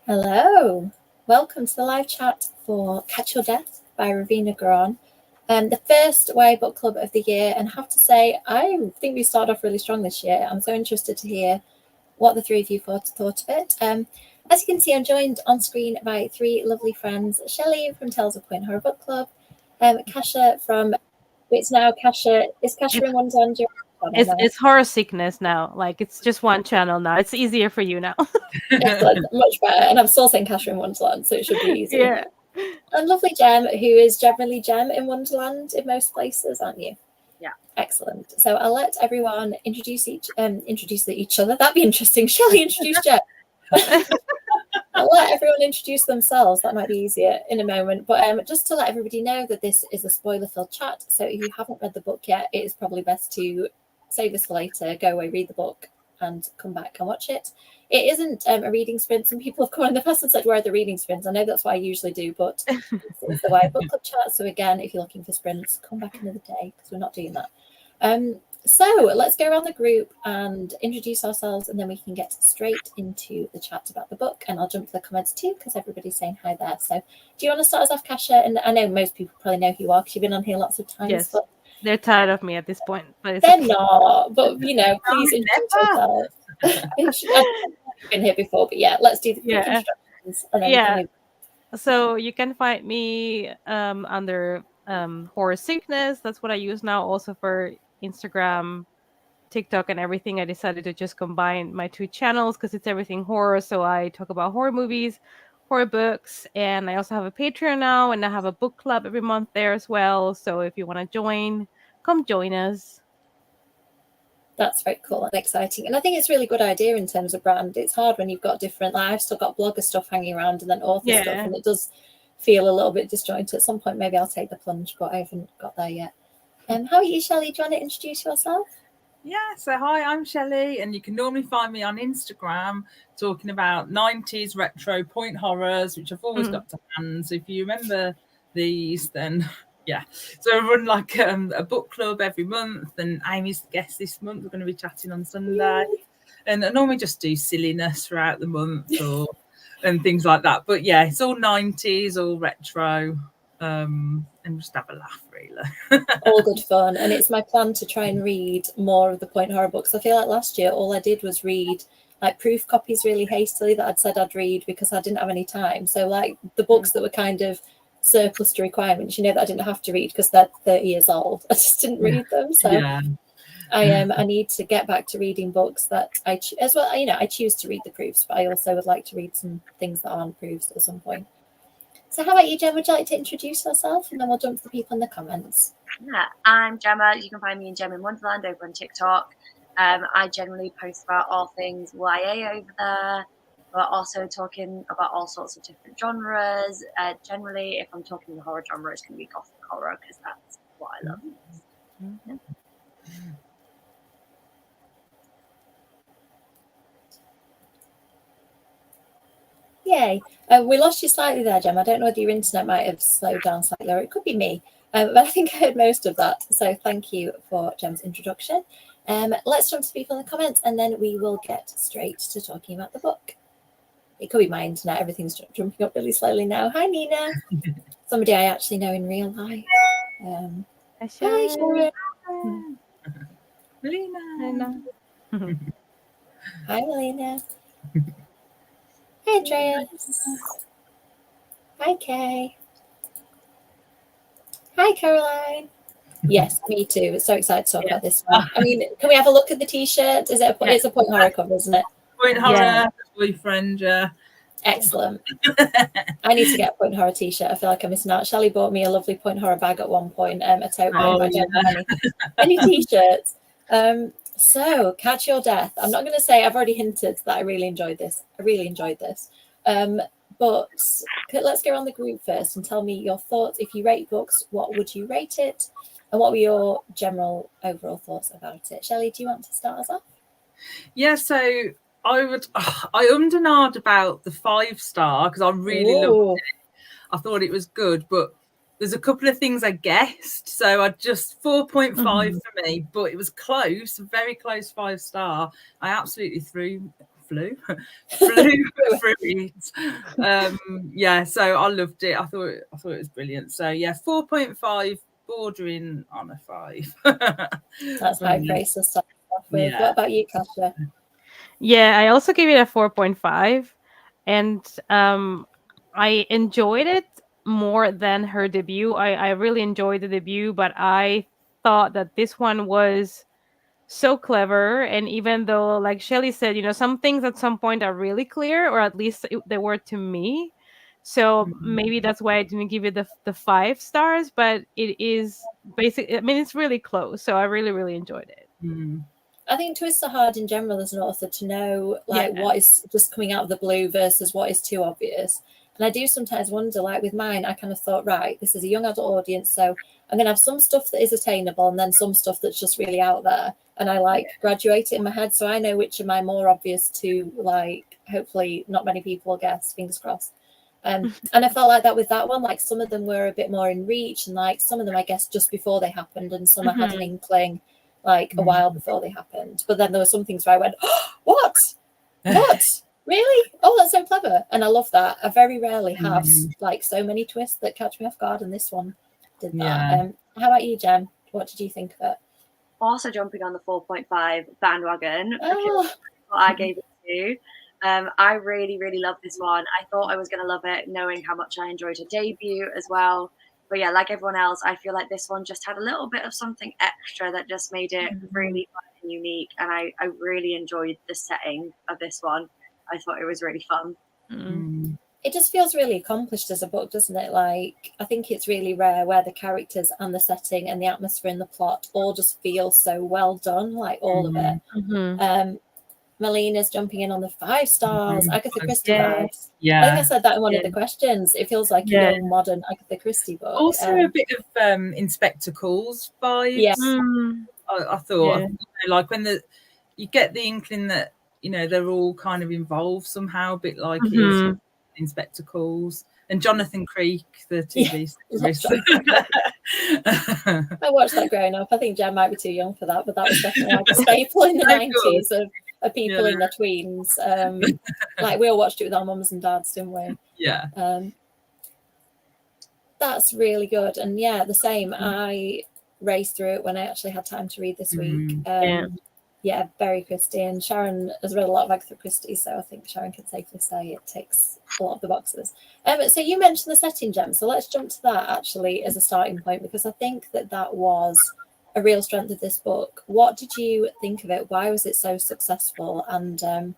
Hello, welcome to the live chat for Catch Your Death by Ravina Garon, the first YA book club of the year. And I have to say, I think we started off really strong this year. I'm so interested to hear what the three of you thought of it. As you can see, I'm joined on screen by three lovely friends: Shelley from Tales of Point Horror Book Club, Kasha from is Kasha in Wonderland? It's Horror Sickness now. Like, it's just one channel now. It's easier for you now. Excellent, much better. And I'm still saying Kasha in Wonderland, so it should be easy. Yeah. And lovely Gem, who is generally Gem in Wonderland in most places, aren't you? Yeah. Excellent. So I'll let everyone introduce each other. That'd be interesting. Shelley, introduce Gem. I'll let everyone introduce themselves. That might be easier in a moment. But just to let everybody know that this is a spoiler-filled chat. So if you haven't read the book yet, it is probably best to save this for later, go away, read the book, and come back and watch it. It isn't a reading sprint. Some people have come in the past and said, where are the reading sprints? I know that's what I usually do, but it's the YA book club chat. So again, if you're looking for sprints, come back another day, because we're not doing that. So let's go around the group and introduce ourselves, and then we can get straight into the chat about the book. And I'll jump to the comments too, because everybody's saying hi there. So do you want to start us off, Kasha? And I know most people probably know who you are, because you've been on here lots of times. Yes. But they're tired of me at this point. But they're not. But, please introduce yourself. I've been here before, but yeah, let's do the quick instructions. And then So you can find me under Horror Sickness. That's what I use now, also for Instagram, TikTok, and everything. I decided to just combine my two channels because it's everything horror. So I talk about horror movies, horror books, and I also have a Patreon now, and I have a book club every month there as well. So if you want to join, come join us. That's very cool and exciting. And I think it's a really good idea in terms of brand. It's hard when you've got different, I've still got blogger stuff hanging around and then author stuff, and it does feel a little bit disjointed. At some point, maybe I'll take the plunge, but I haven't got there yet. How are you, Shelley? Do you want to introduce yourself? Yeah, so hi, I'm Shelley, and you can normally find me on Instagram talking about 90s retro point horrors, which I've always got to hand. So if you remember these, then yeah. So I run like a book club every month, and Amy's the guest this month. We're going to be chatting on Sunday. And I normally just do silliness throughout the month and things like that. But yeah, it's all 90s, all retro. And just have a laugh, really. All good fun. And it's my plan to try and read more of the point horror books. I feel like last year all I did was read like proof copies really hastily that I'd said I'd read because I didn't have any time. So like the books that were kind of surplus to requirements, that I didn't have to read because they're 30 years old, I just didn't read them. So I need to get back to reading books that I choose to read the proofs, but I also would like to read some things that aren't proofs at some point. So how about you, Jem? Would you like to introduce yourself, and then we'll jump to the people in the comments? Yeah, I'm Gemma. You can find me in Gem in Wonderland over on TikTok. I generally post about all things YA over there, but also talking about all sorts of different genres. Generally, if I'm talking the horror genre, it's going to be gothic horror because that's what I love. Mm-hmm. Yay. We lost you slightly there, Gem. I don't know whether your internet might have slowed down slightly, or it could be me. But I think I heard most of that. So thank you for Gem's introduction. Let's jump to people in the comments, and then we will get straight to talking about the book. It could be my internet. Everything's jumping up really slowly now. Hi, Mina. Somebody I actually know in real life. Hi, Sharon. Melina. Hi, Melina. Hi, Andreas. Hi, Kay. Hi, Caroline. Yes, me too. So excited to talk about this one. I mean, can we have a look at the T-shirt? It's a point horror cover, isn't it? Point horror, boyfriend, Excellent. I need to get a point horror T-shirt. I feel like I'm missing out. Shelley bought me a lovely point horror bag at one point, a tote bag. I don't have any T-shirts. So, Catch Your Death. I'm not going to say, I've already hinted that I really enjoyed this. But let's go around the group first and tell me your thoughts. If you rate books, what would you rate it? And what were your general overall thoughts about it? Shelley, do you want to start us off? Yeah, so I ummed and ahed about the 5-star because I really loved it. I thought it was good, but there's a couple of things I guessed. So I just 4.5 for me, but it was close, very close 5-star. I absolutely flew through it. Yeah, so I loved it. I thought it was brilliant. So yeah, 4.5, bordering on a 5. That's high praise to start off with. Yeah. What about you, Kasia? Yeah, I also gave it a 4.5, and I enjoyed it more than her debut. I really enjoyed the debut, but I thought that this one was so clever. And even though, like Shelley said, some things at some point are really clear, or at least they were to me. So maybe that's why I didn't give it the 5 stars, but it is basically, I mean, it's really close. So I really, really enjoyed it. I think twists are hard in general as an author to know, like, what is just coming out of the blue versus what is too obvious. And I do sometimes wonder, like with mine, I kind of thought, right, this is a young adult audience, so I'm going to have some stuff that is attainable and then some stuff that's just really out there. And I graduate it in my head, so I know which of my more obvious to, like, hopefully not many people will guess, fingers crossed. And I felt like that with that one, like some of them were a bit more in reach, and like some of them I guess just before they happened, and some I had an inkling like a while before they happened. But then there were some things where I went, oh, what really? Oh, that's so clever. And I love that. I very rarely have like so many twists that catch me off guard, and this one did that. How about you, Jem? What did you think of it? Also jumping on the 4.5 bandwagon, because I gave it to. I really, really loved this one. I thought I was going to love it, knowing how much I enjoyed her debut as well. But yeah, like everyone else, I feel like this one just had a little bit of something extra that just made it really fun and unique. And I really enjoyed the setting of this one. I thought it was really fun. It just feels really accomplished as a book, doesn't it? Like, I think it's really rare where the characters and the setting and the atmosphere and the plot all just feel so well done, like all of it. Melina's jumping in on the 5 stars. Agatha Christie vibes. I think I said that in one of the questions. It feels like a young, modern Agatha Christie book. Also a bit of Inspector Calls vibes. I thought, like when you get the inkling that they're all kind of involved somehow, a bit like it is Inspector Calls. And Jonathan Creek, the TV series. I watched that growing up. I think Jen might be too young for that, but that was definitely like a staple in the 90s of people in their tweens. Like we all watched it with our mums and dads, didn't we? That's really good. And yeah, the same. I raced through it when I actually had time to read this week. Very Christie. And Sharon has read a lot of Agatha Christie, so I think Sharon can safely say it ticks a lot of the boxes. So you mentioned the setting, Gem, so let's jump to that actually as a starting point, because I think that was a real strength of this book. What did you think of it? Why was it so successful? And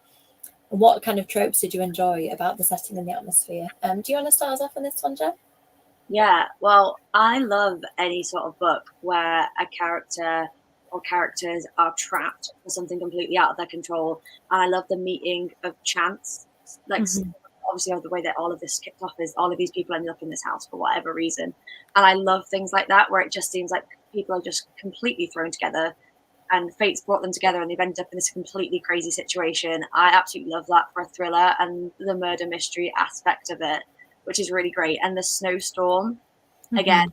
what kind of tropes did you enjoy about the setting and the atmosphere? Do you want to start us off on this one, Gem? Yeah, well, I love any sort of book where a character or characters are trapped for something completely out of their control. And I love the meeting of chance. Like, obviously, the way that all of this kicked off is all of these people ended up in this house for whatever reason. And I love things like that, where it just seems like people are just completely thrown together and fate's brought them together and they've ended up in this completely crazy situation. I absolutely love that for a thriller, and the murder mystery aspect of it, which is really great. And the snowstorm, again,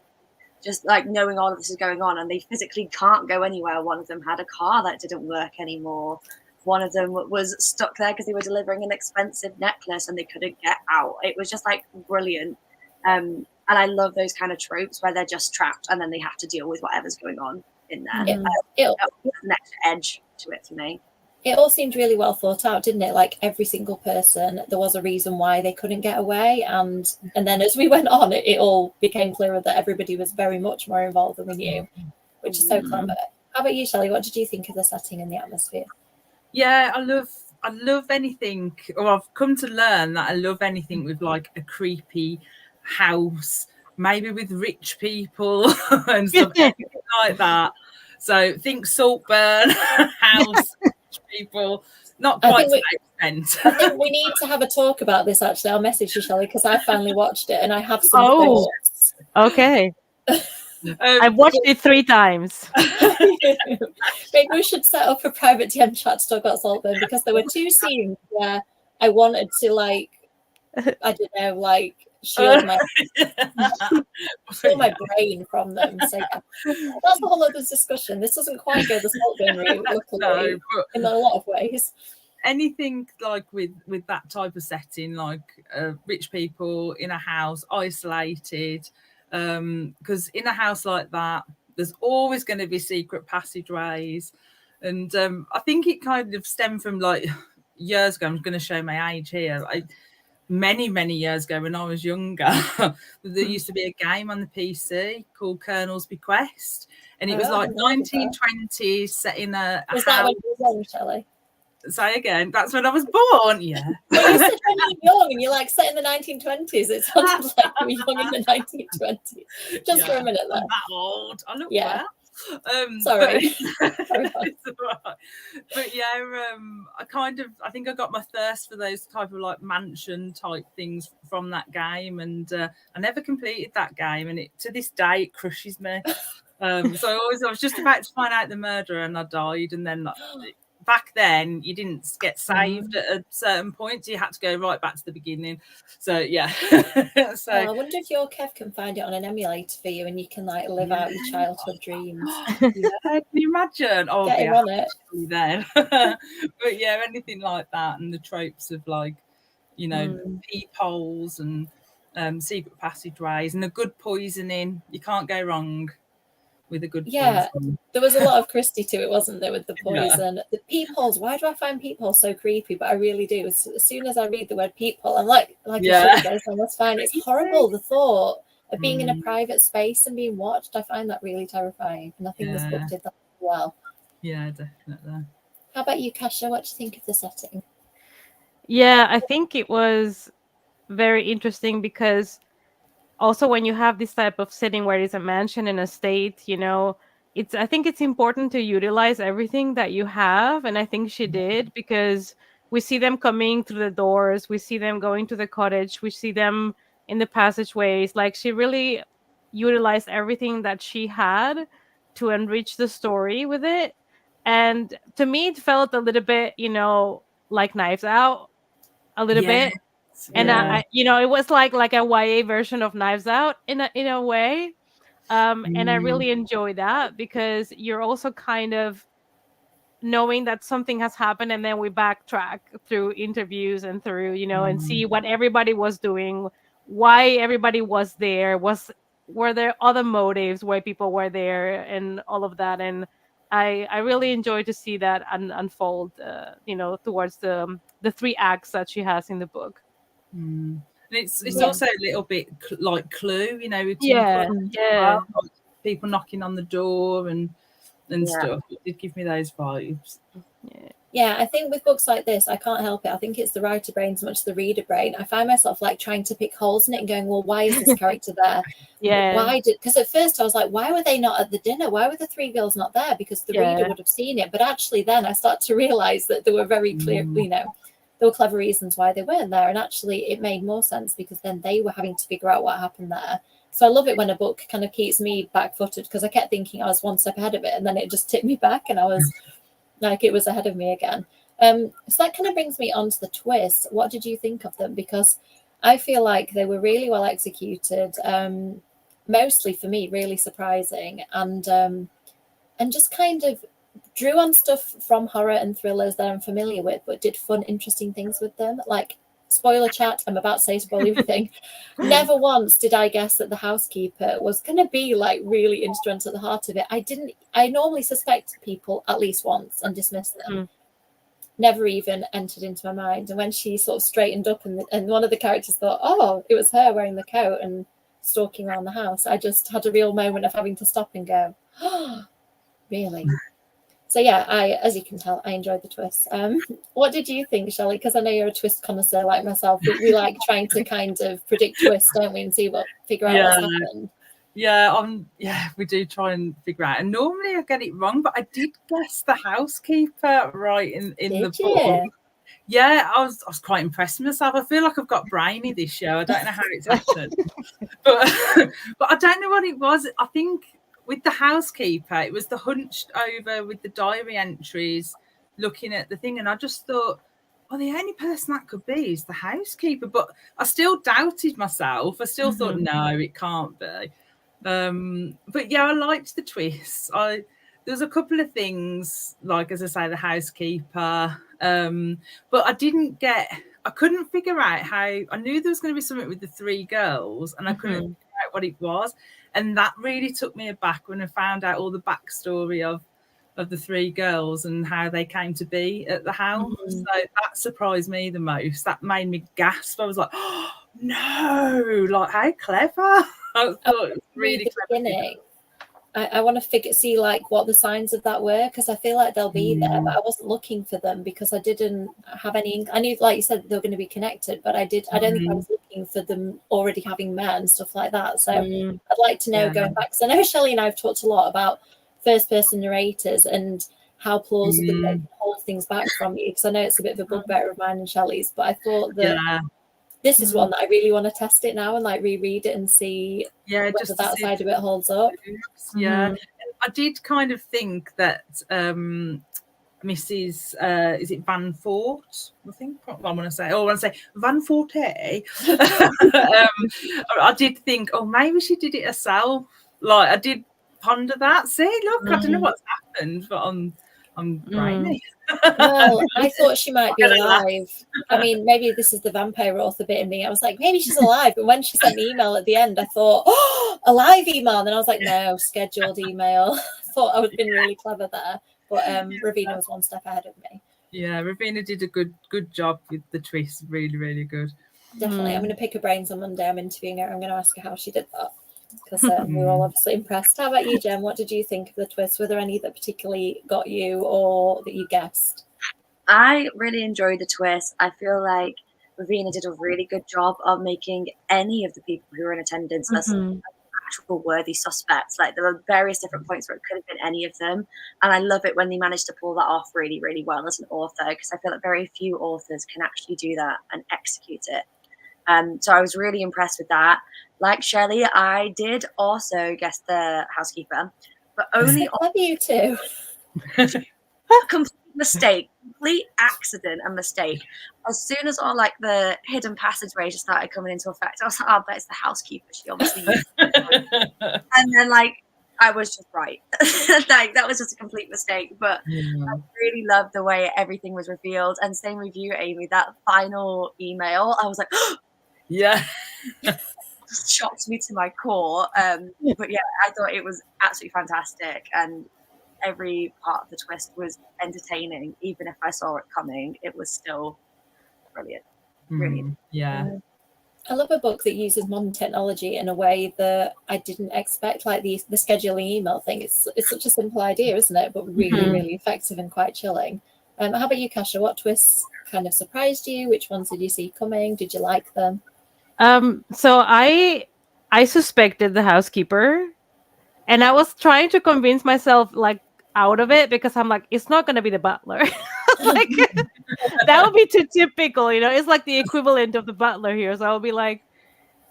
just like knowing all of this is going on and they physically can't go anywhere. One of them had a car that didn't work anymore. One of them was stuck there because they were delivering an expensive necklace and they couldn't get out. It was just like brilliant. And I love those kind of tropes where they're just trapped and then they have to deal with whatever's going on in there. That was an extra edge to it for me. It all seemed really well thought out, didn't it? Like every single person, there was a reason why they couldn't get away. And then as we went on, it all became clearer that everybody was very much more involved than we knew, which is so clever. How about you, Shelley? What did you think of the setting and the atmosphere? Yeah, I love anything, or I've come to learn that I love anything with like a creepy house, maybe with rich people and stuff like that. So think Saltburn house, rich people, not quite to that extent. I think we need to have a talk about this actually. I'll message you, Shelley, because I finally watched it and I have some thoughts. Okay. I've watched it 3 times. Maybe we should set up a private DM chat to talk about Saltburn, because there were 2 scenes where I wanted to, like, I don't know, like shield my shield my brain from them. So yeah, that's a whole other discussion. This doesn't quite go the Saltburn route, luckily, No, in a lot of ways. anything like with that type of setting, like rich people in a house, isolated, because in a house like that, there's always going to be secret passageways. And I think it kind of stemmed from like years ago. I'm going to show my age here. Many years ago when I was younger, there used to be a game on the PC called Colonel's Bequest. And it was like 1920s set in a Was house. that when you were young, Shelley? Say again, that's when I was born, yeah. Well, you said when you were young and you're like set in the 1920s. It sounded like you were young in the 1920s. Just for a minute there. I'm that old. I look Yeah. well. Sorry. But yeah, I think I got my thirst for those type of like mansion type things from that game, and I never completed that game, and to this day it crushes me. So I was just about to find out the murderer, and I died, and then back then you didn't get saved at a certain point, so you had to go right back to the beginning. So yeah. So I wonder if your Kev can find it on an emulator for you, and you can like live out your childhood dreams. Yeah, can you imagine? Oh, Get him on it. Then. But yeah, anything like that, and the tropes of like, you know, peepholes and secret passageways and a good poisoning. You can't go wrong with a good poison. There was a lot of Christie to it, wasn't there, with the poison. The peepholes, why do I find peepholes so creepy? But I really do. As soon as I read the word peephole, I'm like yeah. That's fine. It's horrible, the thought of being in a private space and being watched. I find that really terrifying. And I think this book did that well. Yeah, definitely. How about you, Kasha? What do you think of the setting? Yeah, I think it was very interesting because also when you have this type of setting where it's a mansion and a state, you know, I think it's important to utilize everything that you have. And I think she did, because we see them coming through the doors, we see them going to the cottage, we see them in the passageways. Like, she really utilized everything that she had to enrich the story with it. And to me, it felt a little bit, you know, like Knives Out a little bit. And I, you know, it was like a YA version of Knives Out in a way. And I really enjoy that, because you're also kind of knowing that something has happened, and then we backtrack through interviews and through, you know, and see what everybody was doing, why everybody was there, were there other motives why people were there, and all of that. And I really enjoy to see that unfold, you know, towards the 3 acts that she has in the book. And it's also a little bit like Clue, you know, with like people knocking on the door and stuff. It did give me those vibes. Yeah, I think with books like this, I can't help it. I think it's the writer brain as much as the reader brain. I find myself like trying to pick holes in it and going, well, why is this character there? Because at first I was like, why were they not at the dinner? Why were the 3 girls not there? Because the reader would have seen it. But actually then I start to realize that there were very clear, you know, there were clever reasons why they weren't there. And actually it made more sense, because then they were having to figure out what happened there. So I love it when a book kind of keeps me back-footed, because I kept thinking I was one step ahead of it, and then it just tipped me back, and I was like, it was ahead of me again. So that kind of brings me on to the twists. What did you think of them? Because I feel like they were really well executed, mostly for me really surprising, and just kind of drew on stuff from horror and thrillers that I'm familiar with, but did fun, interesting things with them. Like, spoiler chat, I'm about to say spoil everything. Never once did I guess that the housekeeper was going to be like really instrumental at the heart of it. I normally suspect people at least once and dismiss them. Never even entered into my mind. And when she sort of straightened up and one of the characters thought, oh, it was her wearing the coat and stalking around the house, I just had a real moment of having to stop and go, oh, really? So yeah, as you can tell, I enjoyed the twist. What did you think, Shelley? Because I know you're a twist connoisseur like myself. We like trying to kind of predict twists, don't we, and figure out what's happened. Yeah, we do try and figure out. And normally I get it wrong, but I did guess the housekeeper right in the book. Yeah, I was quite impressed with myself. I feel like I've got brainy this show. I don't know how it's happened, but I don't know what it was. I think with the housekeeper, it was the hunched over with the diary entries, looking at the thing, and I just thought well, the only person that could be is the housekeeper. But I still doubted myself. I still thought, no, it can't be. But yeah, I liked the twists. There was a couple of things, like, as I say, the housekeeper. But I couldn't figure out how. I knew there was going to be something with the three girls, and I couldn't figure out what it was. And that really took me aback when I found out all the backstory of the three girls and how they came to be at the house. So that surprised me the most. That made me gasp. I was like, oh, no, like, how clever. I thought it was really clever. I want to see like what the signs of that were, because I feel like they'll be there, but I wasn't looking for them because I didn't have any. I knew, like you said, they were going to be connected, but I don't think I was looking for them already having met and stuff like that. So I'd like to know, going back, because I know Shelley and I have talked a lot about first-person narrators and how plausible they can hold things back from you, because I know it's a bit of a bugbear of mine and Shelley's, but I thought that this is one that I really want to test it now and like reread it and see whether that side of it holds up. Yeah, I did kind of think that Mrs. Is it Van Fort? I think I want to say Van Forte. I did think, oh, maybe she did it herself. Like, I did ponder that. See, look, I don't know what's happened, but I'm brainy. Well, I thought she might be alive. I mean, maybe this is the vampire author bit in me. I was like, maybe she's alive. But when she sent the email at the end, I thought, oh, a live email. And then I was like, no, scheduled email. I thought I would have been really clever there. But Ravina was one step ahead of me. Yeah, Ravina did a good job with the twist. Really, really good. Definitely. I'm going to pick her brains on Monday. I'm interviewing her. I'm going to ask her how she did that, because we were all obviously impressed. How about you, Jem? What did you think of the twists? Were there any that particularly got you or that you guessed? I really enjoyed the twist. I feel like Ravina did a really good job of making any of the people who were in attendance as actual worthy suspects. Like, there were various different points where it could have been any of them. And I love it when they managed to pull that off really, really well as an author, because I feel like very few authors can actually do that and execute it. So I was really impressed with that. Like Shelley, I did also guess the housekeeper, but only I love you too. Complete accident and mistake. As soon as all like the hidden passageway just started coming into effect, I was like, oh, but it's the housekeeper. She obviously used it. And then like I was just right. Like, that was just a complete mistake. But I really loved the way everything was revealed. And same with you, Amy. That final email, I was like, yeah. shocked me to my core. But yeah, I thought it was absolutely fantastic, and every part of the twist was entertaining. Even if I saw it coming, it was still brilliant. Brilliant. Yeah. I love a book that uses modern technology in a way that I didn't expect, like the scheduling email thing. It's such a simple idea, isn't it? But really, really effective and quite chilling. How about you, Kasha? What twists kind of surprised you? Which ones did you see coming? Did you like them? So I suspected the housekeeper, and I was trying to convince myself like out of it, because I'm like, it's not gonna be the butler. Like, that would be too typical, you know. It's like the equivalent of the butler here. So I would be like,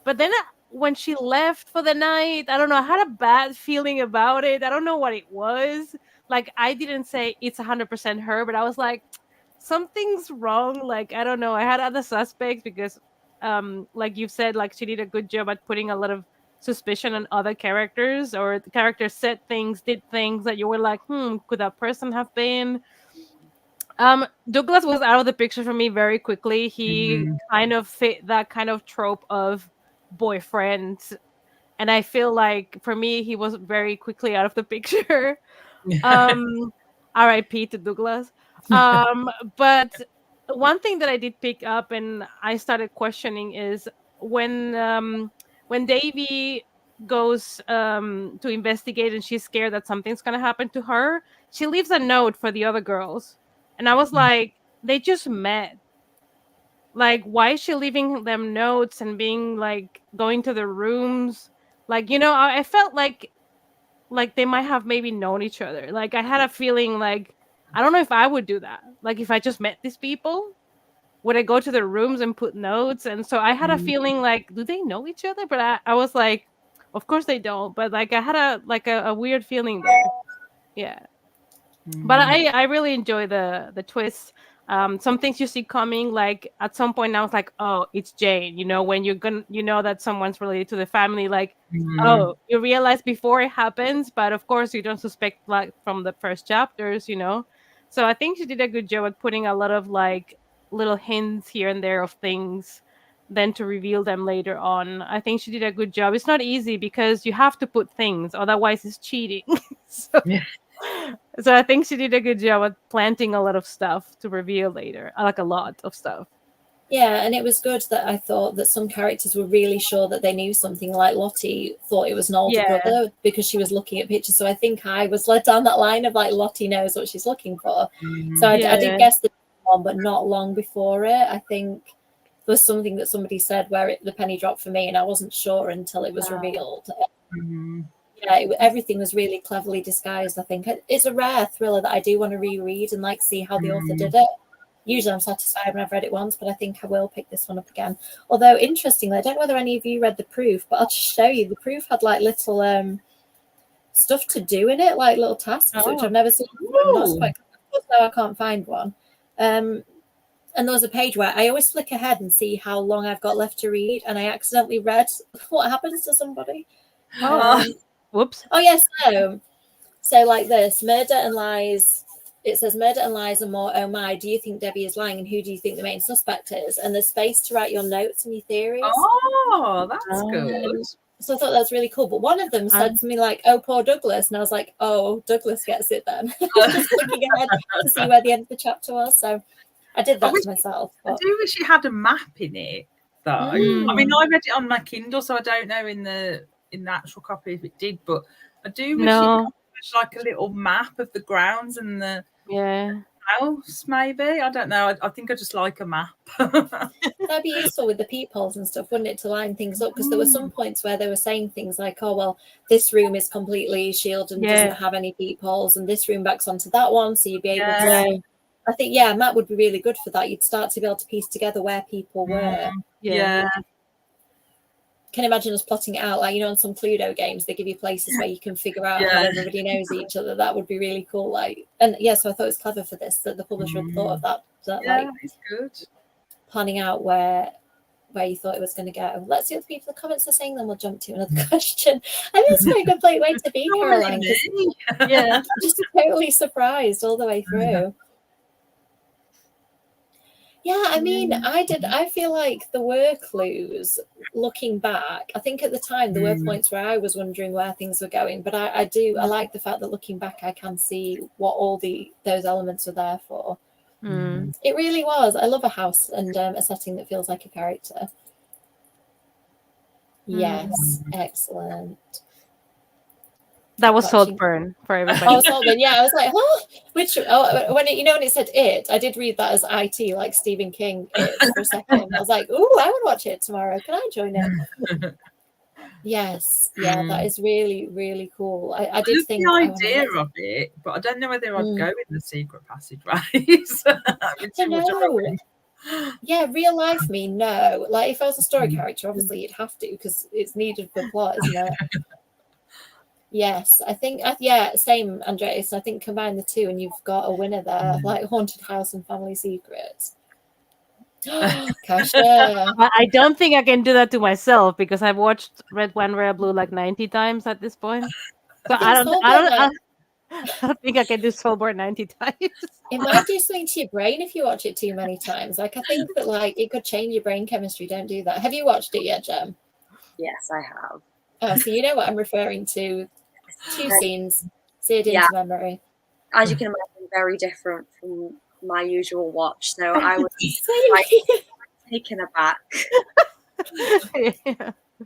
but then when she left for the night, I don't know, I had a bad feeling about it. I don't know what it was. Like, I didn't say it's 100% her, but I was like, something's wrong. Like, I don't know. I had other suspects because like you've said, like, she did a good job at putting a lot of suspicion on other characters, or the characters said things, did things that you were like, could that person have been? Douglas was out of the picture for me very quickly. He kind of fit that kind of trope of boyfriend, and I feel like for me he was very quickly out of the picture. R.I.P. to Douglas. But one thing that I did pick up and I started questioning is when Davy goes to investigate and she's scared that something's gonna happen to her, she leaves a note for the other girls. And I was like, they just met. Like, why is she leaving them notes and being like going to the rooms? Like, you know, I felt like they might have maybe known each other. Like, I had a feeling like, I don't know if I would do that. Like, if I just met these people, would I go to their rooms and put notes? And so I had a feeling like, do they know each other? But I was like, of course they don't. But like, I had a weird feeling there. Yeah. But I really enjoy the twist. Some things you see coming, like at some point I was like, oh, it's Jane. When you know that someone's related to the family, like, oh, you realize before it happens, but of course you don't suspect like from the first chapters. So I think she did a good job at putting a lot of like little hints here and there of things, then to reveal them later on. I think she did a good job. It's not easy because you have to put things, otherwise it's cheating. so, Yeah. so I think she did a good job at planting a lot of stuff to reveal later, like a lot of stuff. Yeah, and it was good that I thought that some characters were really sure that they knew something. Like Lottie thought it was an older brother because she was looking at pictures. So I think I was led down that line of like Lottie knows what she's looking for. So I did guess the one, but not long before it. I think there was something that somebody said where the penny dropped for me, and I wasn't sure until it was revealed. Yeah, everything was really cleverly disguised. I think it's a rare thriller that I do want to reread and like see how the author did it. Usually I'm satisfied when I've read it once, but I think I will pick this one up again. Although, interestingly, I don't know whether any of you read the proof, but I'll just show you. The proof had like little stuff to do in it, like little tasks, which I've never seen before. That's quite cool. Now I can't find one. And there was a page where I always flick ahead and see how long I've got left to read, and I accidentally read what happens to somebody. Whoops. Oh, yes. So like this, murder and lies. It says murder and lies are more, oh my, do you think Debbie is lying and who do you think the main suspect is? And there's space to write your notes and your theories. Oh, that's good. So I thought that was really cool. But one of them said something like, oh, poor Douglas. And I was like, oh, Douglas gets it then. Just looking ahead to see where the end of the chapter was. So I did that to myself. But... I do wish it had a map in it, though. I mean, I read it on my Kindle, so I don't know in the actual copy if it did, but I do wish it was like a little map of the grounds and the house, maybe. I don't know. I think I just like a map. That'd be useful with the peepholes and stuff, wouldn't it, to line things up? Because there were some points where they were saying things like, oh, well, this room is completely shielded and doesn't have any peepholes, and this room backs onto that one, so you'd be able to... I think, a map would be really good for that. You'd start to be able to piece together where people were. Can imagine us plotting it out, like, on some Cluedo games, they give you places where you can figure out how everybody knows each other. That would be really cool. Like, and so I thought it was clever for this that the publisher had thought of that. Like, it's good. Planning out where you thought it was going to go. Let's see what the people in the comments are saying. Then we'll jump to another question. I think it's quite a good way to be, Caroline. I'm just totally surprised all the way through. Yeah, I mean, I feel like there were clues looking back. I think at the time there were points where I was wondering where things were going, but I like the fact that looking back I can see what all those elements are there for. It really was. I love a house and a setting that feels like a character. Yes, excellent. That was Saltburn for everybody. Oh, Saltburn, yeah. I was like, when it said it, I did read that as IT, like Stephen King, it, for a second. I was like, ooh, I would watch it tomorrow. Can I join it? Yes, that is really, really cool. I did think the idea of it, but I don't know whether I'd go in the secret passageways. Yeah, real life me, no. Like if I was a story character, obviously you'd have to because it's needed for plot, isn't it? Yes, I think, same, Andreas. I think combine the two and you've got a winner there, like Haunted House and Family Secrets. Kasha. I don't think I can do that to myself because I've watched Red, One, Rare, Blue like 90 times at this point. So I don't think I can do Saltburn 90 times. It might do something to your brain if you watch it too many times. Like I think that like it could change your brain chemistry. Don't do that. Have you watched it yet, Jem? Yes, I have. Oh, so you know what I'm referring to. 2 scenes seared into memory. As you can imagine, very different from my usual watch. So I was taken aback.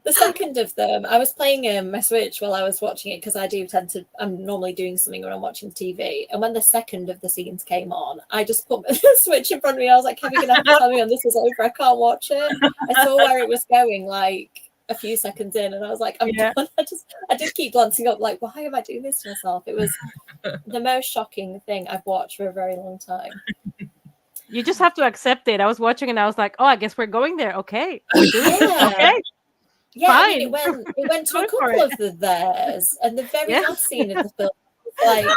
The second of them, I was playing my Switch while I was watching it because I'm normally doing something when I'm watching TV. And when the second of the scenes came on, I just put the Switch in front of me. I was like, Kevin, you're going to have to tell me when this is over. I can't watch it. I saw where it was going, like, a few seconds in, and I was like, I'm done. I did keep glancing up like, why am I doing this to myself? It was the most shocking thing I've watched for a very long time. You just have to accept it. I was watching and I was like, oh, I guess we're going there. Okay, we're doing it. Okay, I mean, it went to a couple of theirs, and the very last scene of the film was like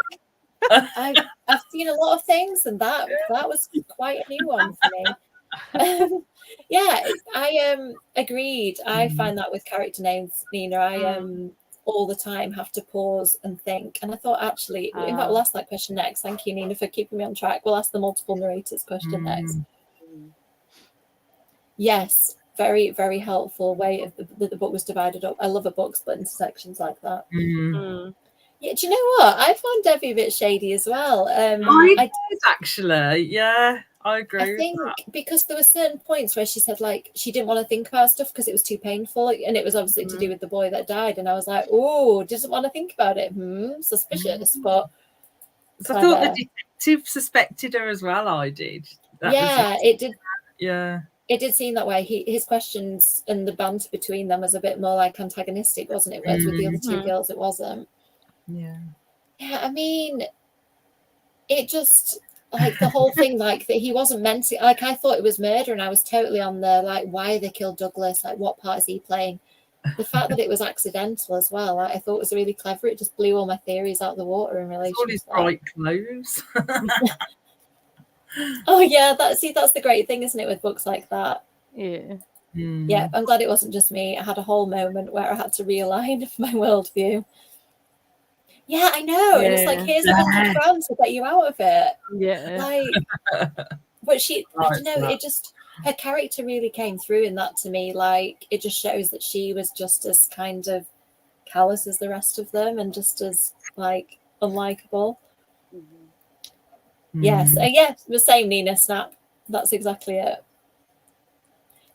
I've seen a lot of things, and that was quite a new one for me. Yeah, I agreed. I find that with character names, Nina, I all the time have to pause and think. And I thought, actually, in fact, we'll ask that question next. Thank you, Nina, for keeping me on track. We'll ask the multiple narrators question next. Yes, very, very helpful way of the book was divided up. I love a book split into sections like that. Yeah, do you know what? I found Debbie a bit shady as well. I did, actually. Yeah, I agree. I think because there were certain points where she said like she didn't want to think about stuff because it was too painful, and it was obviously to do with the boy that died. And I was like, oh, doesn't want to think about it. Suspicious, but I thought the detective suspected her as well. I did. It did. Yeah. It did seem that way. His questions and the banter between them was a bit more like antagonistic, wasn't it? Whereas with the other two girls, it wasn't. Yeah. Yeah, I mean, it just like the whole thing, like that he wasn't meant to. Like I thought it was murder, and I was totally on the like why they killed Douglas. Like what part is he playing? The fact that it was accidental as well, I thought was really clever. It just blew all my theories out of the water in relation. All his bright clothes. Oh yeah, that's the great thing, isn't it, with books like that? Yeah. Yeah, I'm glad it wasn't just me. I had a whole moment where I had to realign my worldview. Yeah, I know. And it's like, here's £100 to get you out of it. Yeah. Like, but she, I don't know, it just, her character really came through in that to me. Like, it just shows that she was just as kind of callous as the rest of them and just as, like, unlikable. Yes, the same, Nina, snap. That's exactly it.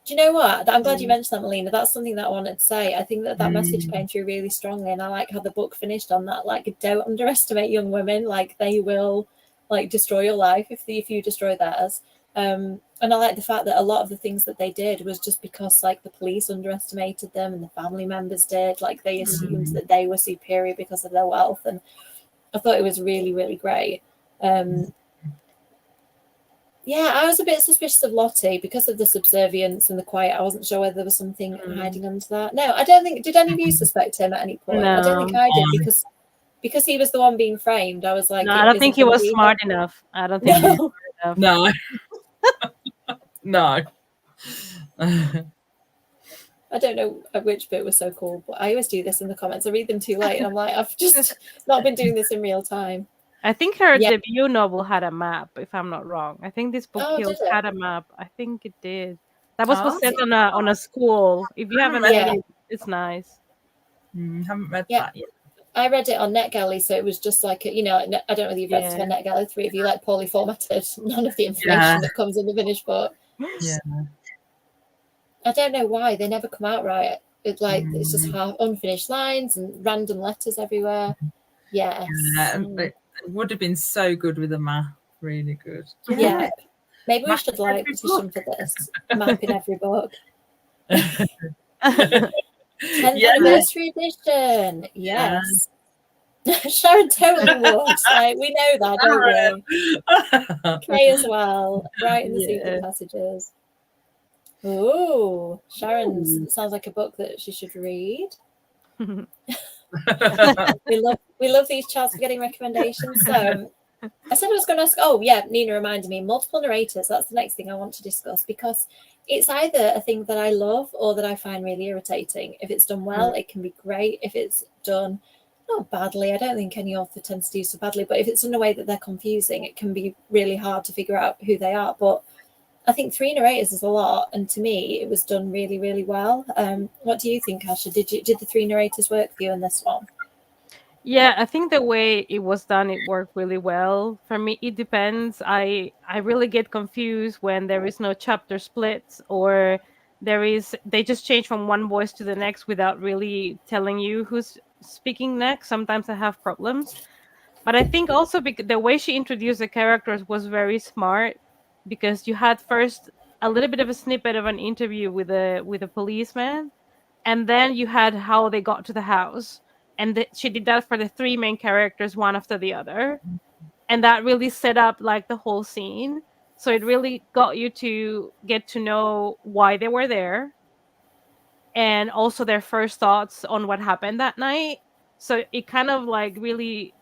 Do you know what? I'm glad you mentioned that, Melina. That's something that I wanted to say. I think that message came through really strongly, and I like how the book finished on that. Like, don't underestimate young women. Like, they will, like, destroy your life if you destroy theirs. And I like the fact that a lot of the things that they did was just because, like, the police underestimated them and the family members did. Like, they assumed that they were superior because of their wealth, and I thought it was really, really great. Yeah, I was a bit suspicious of Lottie because of the subservience and the quiet. I wasn't sure whether there was something hiding under that. No, I don't think. Did any of you suspect him at any point? No. I don't think I did because he was the one being framed. I was like, no, I don't think he was smart enough. I don't think he was smart enough. No. I don't know which bit was so cool, but I always do this in the comments. I read them too late, and I'm like, I've just not been doing this in real time. I think her debut novel had a map, if I'm not wrong. I think this book Hills had a map. I think it did. That was set on a school. If you haven't read it, it's nice. Haven't read that yet. I read it on NetGalley, so it was just like, I don't know whether you've read it on NetGalley, three of you, like poorly formatted, none of the information that comes in the finished book. Yeah. I don't know why they never come out right. It's like it's just half unfinished lines and random letters everywhere. Yes. It would have been so good with a map. Really good. Yeah. Maybe we should like petition for this. Map in every book. 10th anniversary edition. Yes. Sharon totally would. Like, we know that, don't we? Kay as well. Right in the secret passages. Oh, Sharon's sounds like a book that she should read. we love these chats for getting recommendations. So I said I was going to ask. Oh yeah, Nina reminded me. Multiple narrators. That's the next thing I want to discuss because it's either a thing that I love or that I find really irritating. If it's done well, it can be great. If it's done not badly, I don't think any author tends to do so badly. But if it's in a way that they're confusing, it can be really hard to figure out who they are. But I think 3 narrators is a lot, and to me, it was done really, really well. What do you think, Asha? Did the 3 narrators work for you in this one? Yeah, I think the way it was done, it worked really well. For me, it depends. I really get confused when there is no chapter splits or they just change from one voice to the next without really telling you who's speaking next. Sometimes I have problems. But I think also the way she introduced the characters was very smart because you had first a little bit of a snippet of an interview with a policeman, and then you had how they got to the house. And she did that for the 3 main characters, one after the other. And that really set up like the whole scene. So it really got you to get to know why they were there. And also their first thoughts on what happened that night. So it kind of like really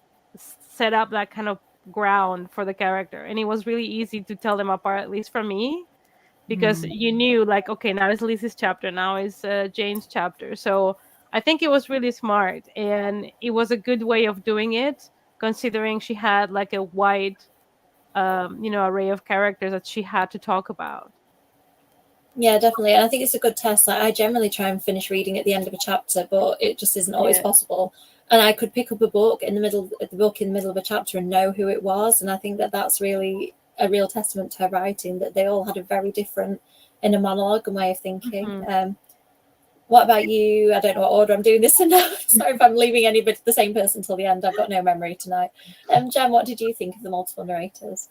set up that kind of ground for the character, and it was really easy to tell them apart, at least for me, because you knew like, okay, now is Lizzie's chapter, now is Jane's chapter. So I think it was really smart, and it was a good way of doing it, considering she had like a wide array of characters that she had to talk about. Yeah, definitely. And I think it's a good test. Like, I generally try and finish reading at the end of a chapter, but it just isn't always possible. And I could pick up a book in the middle of a chapter and know who it was. And I think that that's really a real testament to her writing, that they all had a very different inner monologue and way of thinking. What about you? I don't know what order I'm doing this in now. Sorry if I'm leaving anybody the same person till the end. I've got no memory tonight. Jem, what did you think of the multiple narrators?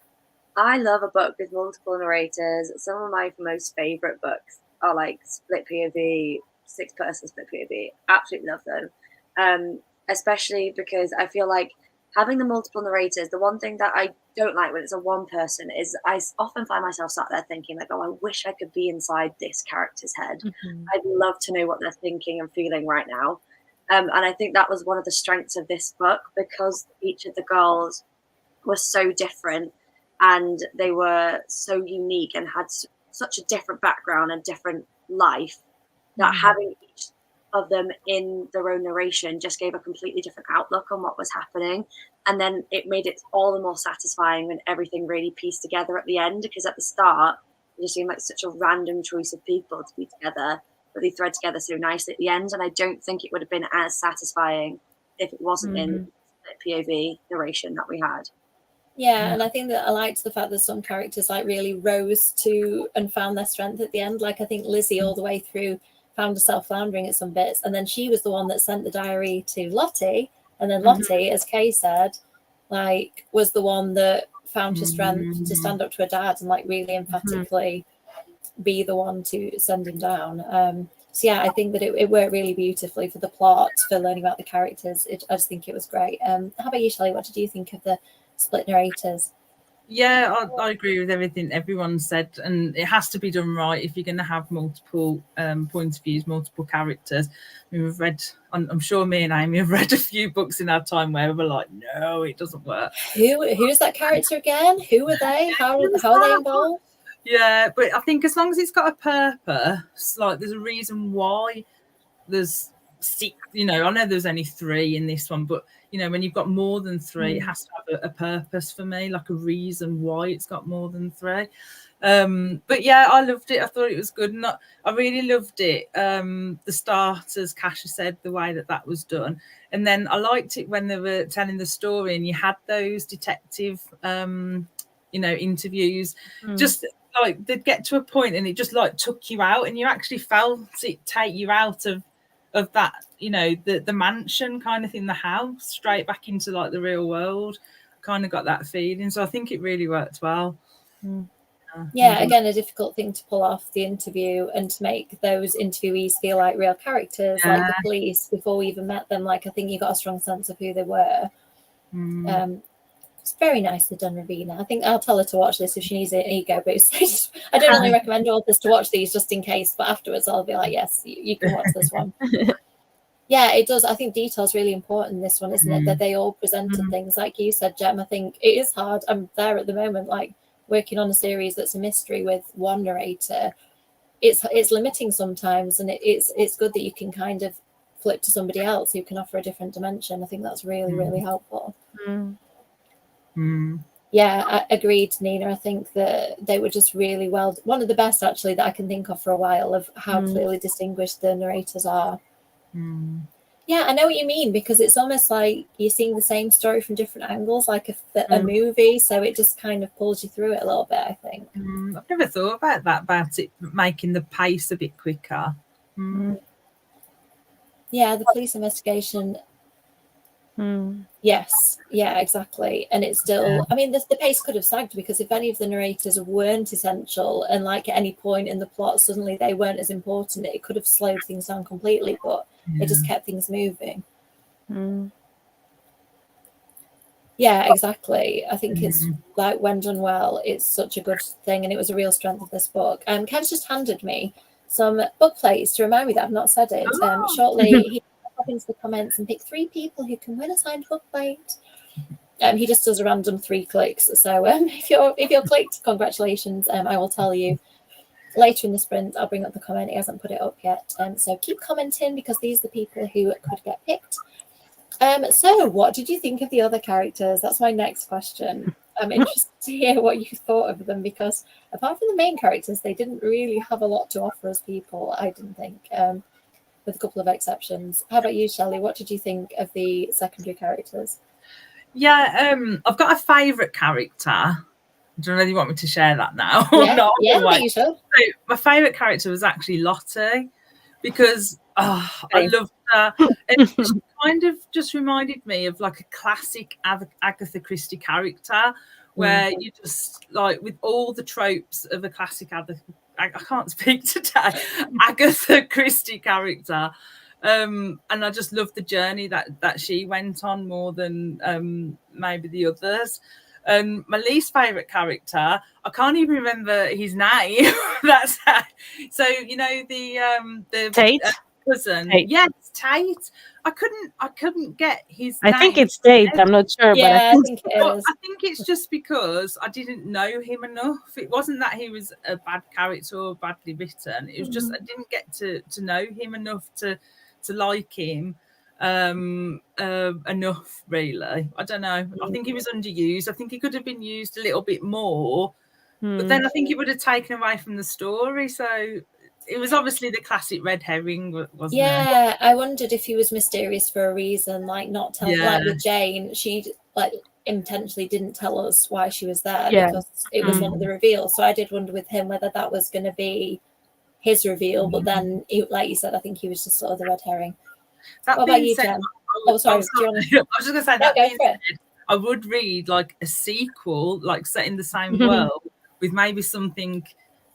I love a book with multiple narrators. Some of my most favourite books are like split POV, 6-person split POV. Absolutely love them. Especially because I feel like having the multiple narrators, the one thing that I don't like when it's a one person is I often find myself sat there thinking like, oh, I wish I could be inside this character's head. I'd love to know what they're thinking and feeling right now. And I think that was one of the strengths of this book, because each of the girls was so different. And they were so unique and had such a different background and different life that having each of them in their own narration just gave a completely different outlook on what was happening. And then it made it all the more satisfying when everything really pieced together at the end, because at the start, it just seemed like such a random choice of people to be together, but they thread together so nicely at the end. And I don't think it would have been as satisfying if it wasn't in the POV narration that we had. Yeah, and I think that I liked the fact that some characters like really rose to and found their strength at the end. Like I think Lizzie all the way through found herself floundering at some bits, and then she was the one that sent the diary to Lottie, and then Lottie, as Kay said, like was the one that found her strength to stand up to her dad and like really emphatically be the one to send him down. So yeah, I think that it worked really beautifully for the plot, for learning about the characters. I just think it was great. How about you, Shelley? What did you think of the split narrators? Yeah, I agree with everything everyone said, and it has to be done right if you're going to have multiple points of views, multiple characters. I mean, we've read, I'm sure me and Amy have read a few books in our time where we're like, no, it doesn't work. Who's that character again? Who are they? How are they involved? Yeah, but I think as long as it's got a purpose, like there's a reason why there's 6, I know there's only 3 in this one, but when you've got more than 3, it has to have a purpose for me, like a reason why it's got more than 3. But yeah, I loved it. I thought it was good, and I really loved it. The start, as Kasha said, the way that was done, and then I liked it when they were telling the story and you had those detective interviews. Just like they'd get to a point and it just like took you out, and you actually felt it take you out of that, the mansion kind of thing, the house, straight back into like the real world. Kind of got that feeling, so I think it really worked well. Yeah, again, a difficult thing to pull off, the interview, and to make those interviewees feel like real characters, like the police, before we even met them. Like I think you got a strong sense of who they were. It's very nicely done, Ravina. I think I'll tell her to watch this if she needs an ego boost. I don't really recommend authors to watch these just in case, but afterwards I'll be like, yes, you can watch this one. Yeah, it does. I think detail is really important in this one, isn't it? That they all presented things, like you said, Jem. I think it is hard. I'm there at the moment, like working on a series that's a mystery with one narrator. It's limiting sometimes, and it's good that you can kind of flip to somebody else who can offer a different dimension. I think that's really, really helpful. Yeah, I agreed, Nina. I think that they were just really well, one of the best actually that I can think of for a while, of how clearly distinguished the narrators are. Yeah, I know what you mean, because it's almost like you're seeing the same story from different angles, like a movie, so it just kind of pulls you through it a little bit, I think. I've never thought about that, about it making the pace a bit quicker. Yeah, the police investigation. Yes, yeah, exactly. And it's still, I mean, the pace could have sagged, because if any of the narrators weren't essential and like at any point in the plot suddenly they weren't as important, it could have slowed things down completely, but it just kept things moving. Yeah, exactly. I think it's like, when done well, it's such a good thing, and it was a real strength of this book. Ken's just handed me some book plates to remind me that I've not said it. Shortly, he pop into the comments and pick 3 people who can win a signed book plate. He just does a random 3 clicks. So if you're clicked, congratulations. I will tell you later in the sprint. I'll bring up the comment. He hasn't put it up yet. So keep commenting, because these are the people who could get picked. So what did you think of the other characters? That's my next question. I'm interested to hear what you thought of them, because apart from the main characters, they didn't really have a lot to offer as people, I didn't think, with a couple of exceptions. How about you, Shelley? What did you think of the secondary characters? Yeah, I've got a favourite character. I don't know if you want me to share that now or Yeah, not. yeah, I think you should. So my favourite character was actually Lottie, because I loved her. And she kind of just reminded me of like a classic Agatha Christie character, where you just like, with all the tropes of a classic I can't speak today, Agatha Christie character. And I just loved the journey that she went on more than maybe the others. My least favourite character, I can't even remember his name. That's how, so you know the Tate. Cousin. Tate. Yes, Tate. I couldn't get his I name. think it's Tate. I'm not sure, Yeah, but I think it is. I think it's just because I didn't know him enough. It wasn't that he was a bad character or badly written. It was just I didn't get to know him enough to like him enough, really. I don't know. I think he was underused. I think he could have been used a little bit more, but then I think it would have taken away from the story. So it was obviously the classic red herring, wasn't it? Yeah, I wondered if he was mysterious for a reason, like not tell, like with Jane, she like intentionally didn't tell us why she was there because it was one of the reveals. So I did wonder with him whether that was going to be his reveal, but then, like you said, I think he was just sort of the red herring. That what about you, Jen? Oh, sorry. I was just going to say that being said, I would read like a sequel, like set in the same world, with maybe something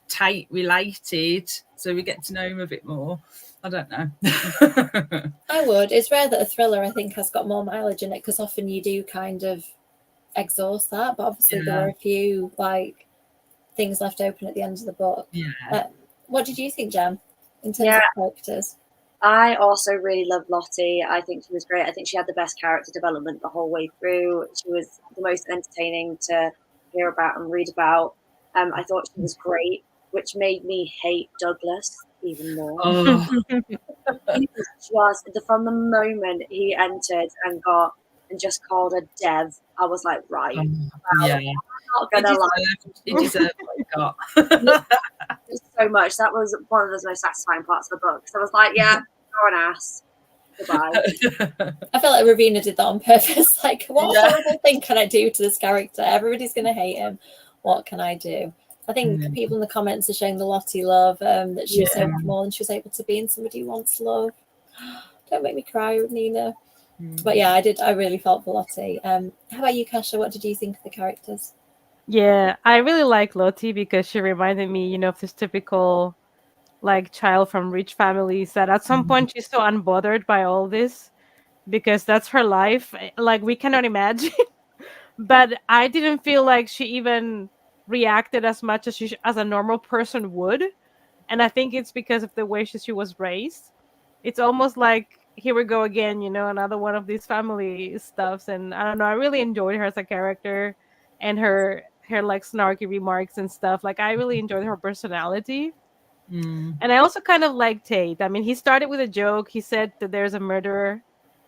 Tate related, so we get to know him a bit more. I don't know. I would. It's rare that a thriller, I think, has got more mileage in it, because often you do kind of exhaust that, but obviously there are a few like things left open at the end of the book. What did you think, Jen, in terms of characters? I also really loved Lottie. I think she was great. I think she had the best character development the whole way through. She was the most entertaining to hear about and read about. I thought she was great, which made me hate Douglas even more. He was just, from the moment he entered and just called her Dev, I was like, right. I'm not gonna lie. He deserved what he got. So much. That was one of the most satisfying parts of the book. So I was like, yeah, you're an ass. Goodbye. I felt like Ravina did that on purpose. Like, what horrible thing can I do to this character? Everybody's going to hate him. What can I do? I think people in the comments are showing the Lottie love, that she was so much more than she was able to be in somebody who wants love. Don't make me cry, Nina. But yeah, I really felt for Lottie. How about you, Kasha? What did you think of the characters? Yeah, I really like Lottie because she reminded me, of this typical like child from rich families that at some point she's so unbothered by all this because that's her life. Like we cannot imagine. But I didn't feel like she even reacted as much as as a normal person would. And I think it's because of the way she was raised. It's almost like, here we go again, another one of these family stuffs. And I don't know, I really enjoyed her as a character and her like snarky remarks and stuff. Like I really enjoyed her personality. And I also kind of like Tate. I mean, he started with a joke. He said that there's a murderer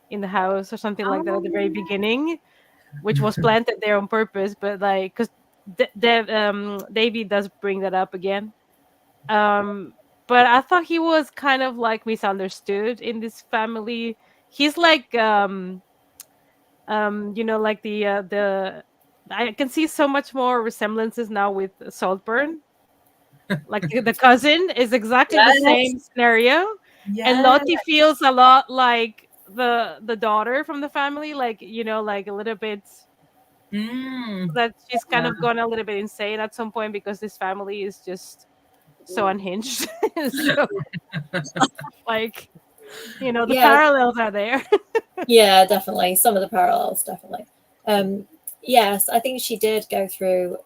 in the house or something like that at the very beginning, which was planted there on purpose. But like, because Davy does bring that up again. But I thought he was kind of like misunderstood in this family. He's like, like the I can see so much more resemblances now with Saltburn. Like the cousin is exactly the same scenario, and Lottie feels a lot like the daughter from the family, like like a little bit that she's kind of gone a little bit insane at some point because this family is just so unhinged. So, like the parallels are there. Yeah, definitely. Some of the parallels, definitely. Yes, I think she did go through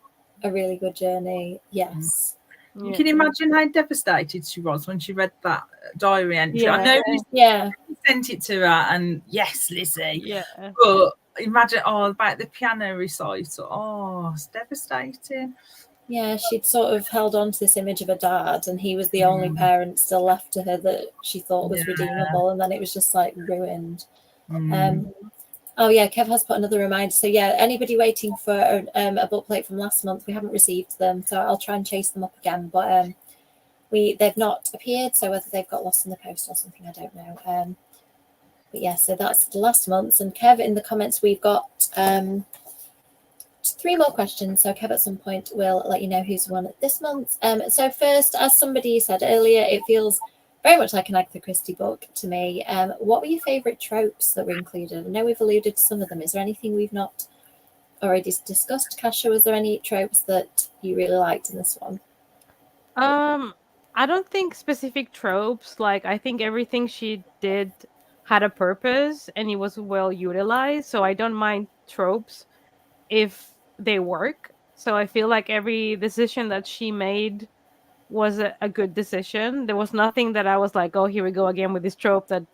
a really good journey. Yes. You can imagine how devastated she was when she read that diary entry. I know you sent it to her, and yes, Lizzie. Yeah. But imagine, about the piano recital. Oh, it's devastating. Yeah, she'd sort of held on to this image of a dad, and he was the only parent still left to her that she thought was redeemable, and then it was just like ruined. Oh yeah, Kev has put another reminder. So yeah, anybody waiting for a book plate from last month, we haven't received them, so I'll try and chase them up again. But they've not appeared, so whether they've got lost in the post or something, I don't know. But yeah, so that's the last month's. And Kev, in the comments, we've got 3 more questions. So Kev at some point will let you know who's won this month. So first, as somebody said earlier, it feels very much like an Agatha Christie book to me. What were your favourite tropes that were included? I know we've alluded to some of them. Is there anything we've not already discussed? Kasia, was there any tropes that you really liked in this one? I don't think specific tropes. Like, I think everything she did had a purpose and it was well utilized. So I don't mind tropes if they work. So I feel like every decision that she made was a good decision. There was nothing that I was like, oh, here we go again with this trope that,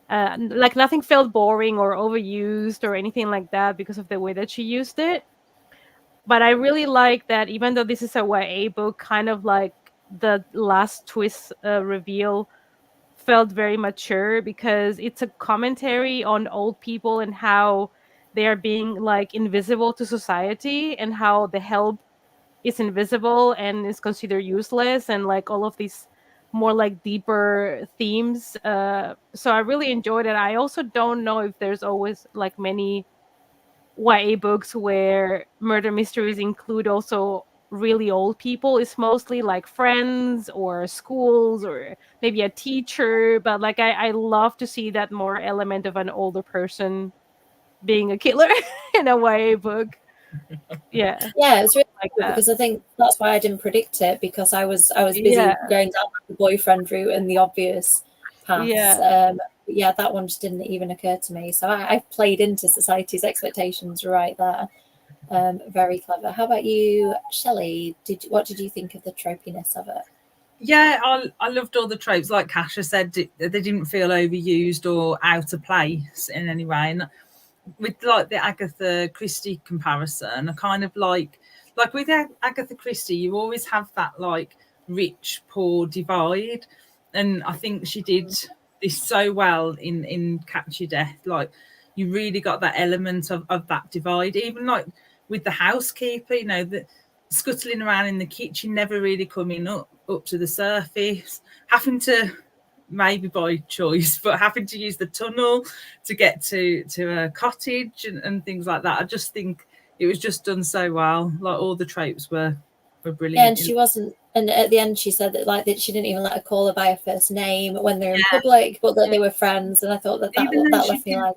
like nothing felt boring or overused or anything like that because of the way that she used it. But I really like that even though this is a YA book, kind of like the last twist reveal felt very mature because it's a commentary on old people and how they are being like invisible to society and how the help is invisible and is considered useless and like all of these more like deeper themes. So I really enjoyed it. I also don't know if there's always like many YA books where murder mysteries include also really old people. It's mostly like friends or schools or maybe a teacher, but like I love to see that more element of an older person being a killer in a YA book. Yeah It's really like cool that. because I think that's why I didn't predict it, because I was busy going down the boyfriend route and the obvious paths. Yeah, that one just didn't even occur to me. So I played into society's expectations right there. Very clever. How about you, Shelley? What did you think of the tropiness of it? Yeah, I loved all the tropes. Like Kasia said, they didn't feel overused or out of place in any way. And with like the Agatha Christie comparison, I kind of like with Agatha Christie, you always have that like rich poor divide, and I think she did this so well in Catch Your Death. Like you really got that element of that divide, even like with the housekeeper, the scuttling around in the kitchen, never really coming up to the surface, having to, maybe by choice, but having to use the tunnel to get to a cottage and things like that. I just think it was just done so well. Like all the tropes were brilliant. Yeah, and she wasn't. And at the end, she said that she didn't even let her call her by her first name when they're in public, but that they were friends. And I thought that left me like,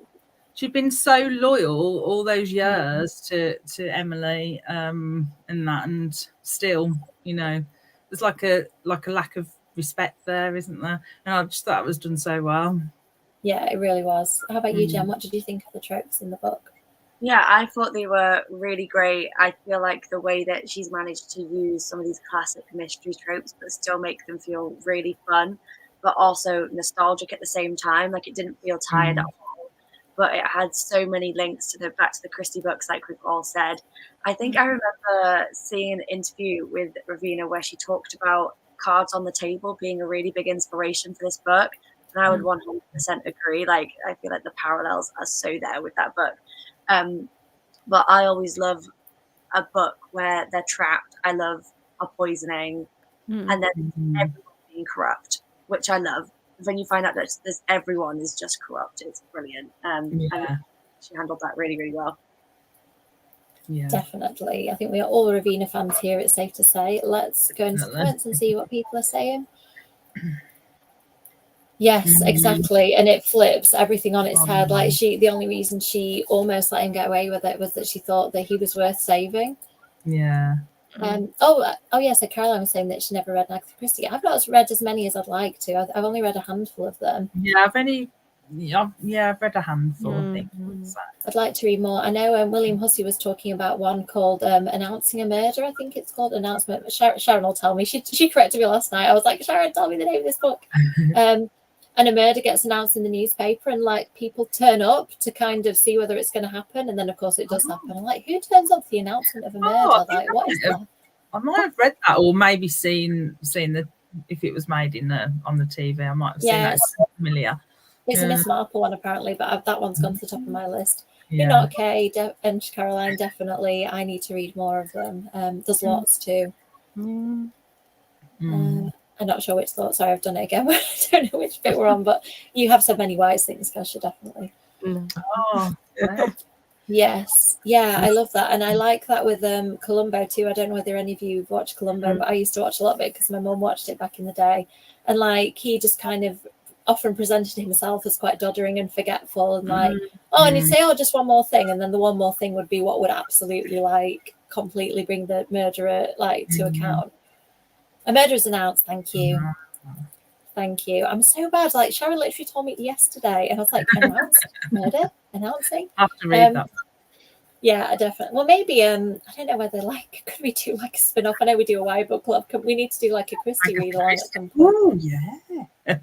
she'd been so loyal all those years to Emily, and that, and still, there's like a lack of respect there, isn't there? And I just thought it was done so well. Yeah, it really was. How about you, Jen? What did you think of the tropes in the book? Yeah, I thought they were really great. I feel like the way that she's managed to use some of these classic mystery tropes but still make them feel really fun, but also nostalgic at the same time. Like it didn't feel tired at all, but it had so many links back to the Christie books, like we've all said. I think I remember seeing an interview with Ravina where she talked about cards on the table being a really big inspiration for this book. And I would 100% agree. Like, I feel like the parallels are so there with that book. But I always love a book where they're trapped. I love a poisoning and then everyone being corrupt, which I love. When you find out that everyone is just corrupt, it's brilliant. And she handled that really, really well. Yeah, definitely. I think we are all Ravina fans here, it's safe to say. Let's go into the comments and see what people are saying. Yes, exactly. And it flips everything on its head. Like the only reason she almost let him get away with it was that she thought that he was worth saving. Yeah. Oh yeah, so Caroline was saying that she never read Agatha Christie. I've not read as many as I'd like to. I've only read a handful of them. Yeah, I've read a handful, I think. I'd like to read more. I know William Hussey was talking about one called Announcing a Murder. I think it's called Announcement. Sharon will tell me. She corrected me last night. I was like, Sharon, tell me the name of this book. and a murder gets announced in the newspaper, and like people turn up to kind of see whether it's going to happen, and then of course it does happen. I'm like, who turns up for the announcement of a murder? Like, what is that? I might have read that, or maybe seen the, if it was made on the TV. I might have seen that. It's familiar. It's a Miss Marple one apparently, but that one's gone to the top of my list. Yeah. You're Not Okay and Caroline, definitely. I need to read more of them. There's lots too. I'm not sure which thought. Sorry, I've done it again. I don't know which bit we're on, but you have so many wise things, Kesha, definitely. Oh, yeah. Yes. Yeah, I love that. And I like that with Columbo too. I don't know whether any of you watch Columbo, but I used to watch a lot of it because my mum watched it back in the day. And like he just kind of often presented himself as quite doddering and forgetful, and like, and he'd say, just one more thing, and then the one more thing would be what would absolutely like completely bring the murderer like to account. A murder is announced. Thank you. Thank you. I'm so bad. Like Sharon literally told me yesterday, and I was like, announced murder, announcing. I have to read that. Yeah, definitely. Well, maybe I don't know whether like could we do like a spin-off? I know we do a Y book club. We need to do like a Christie read along at some point. Oh yeah.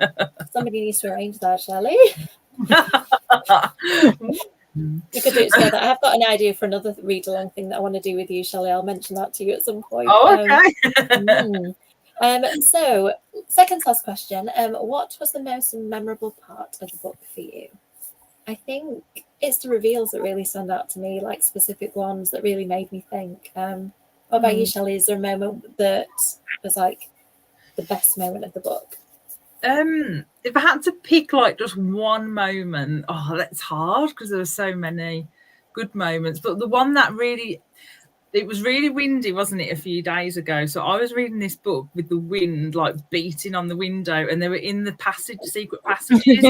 Somebody needs to arrange that, Shelley. We could do it together. I have got an idea for another read along thing that I want to do with you, Shelley. I'll mention that to you at some point. Oh, okay. So second to last question. What was the most memorable part of the book for you? I think it's the reveals that really stand out to me, like specific ones that really made me think. What about you, Shelley? Is there a moment that was like the best moment of the book? If I had to pick like just one moment, that's hard because there were so many good moments. But the one that really, it was really windy, wasn't it, a few days ago? So I was reading this book with the wind like beating on the window, and they were in the secret passages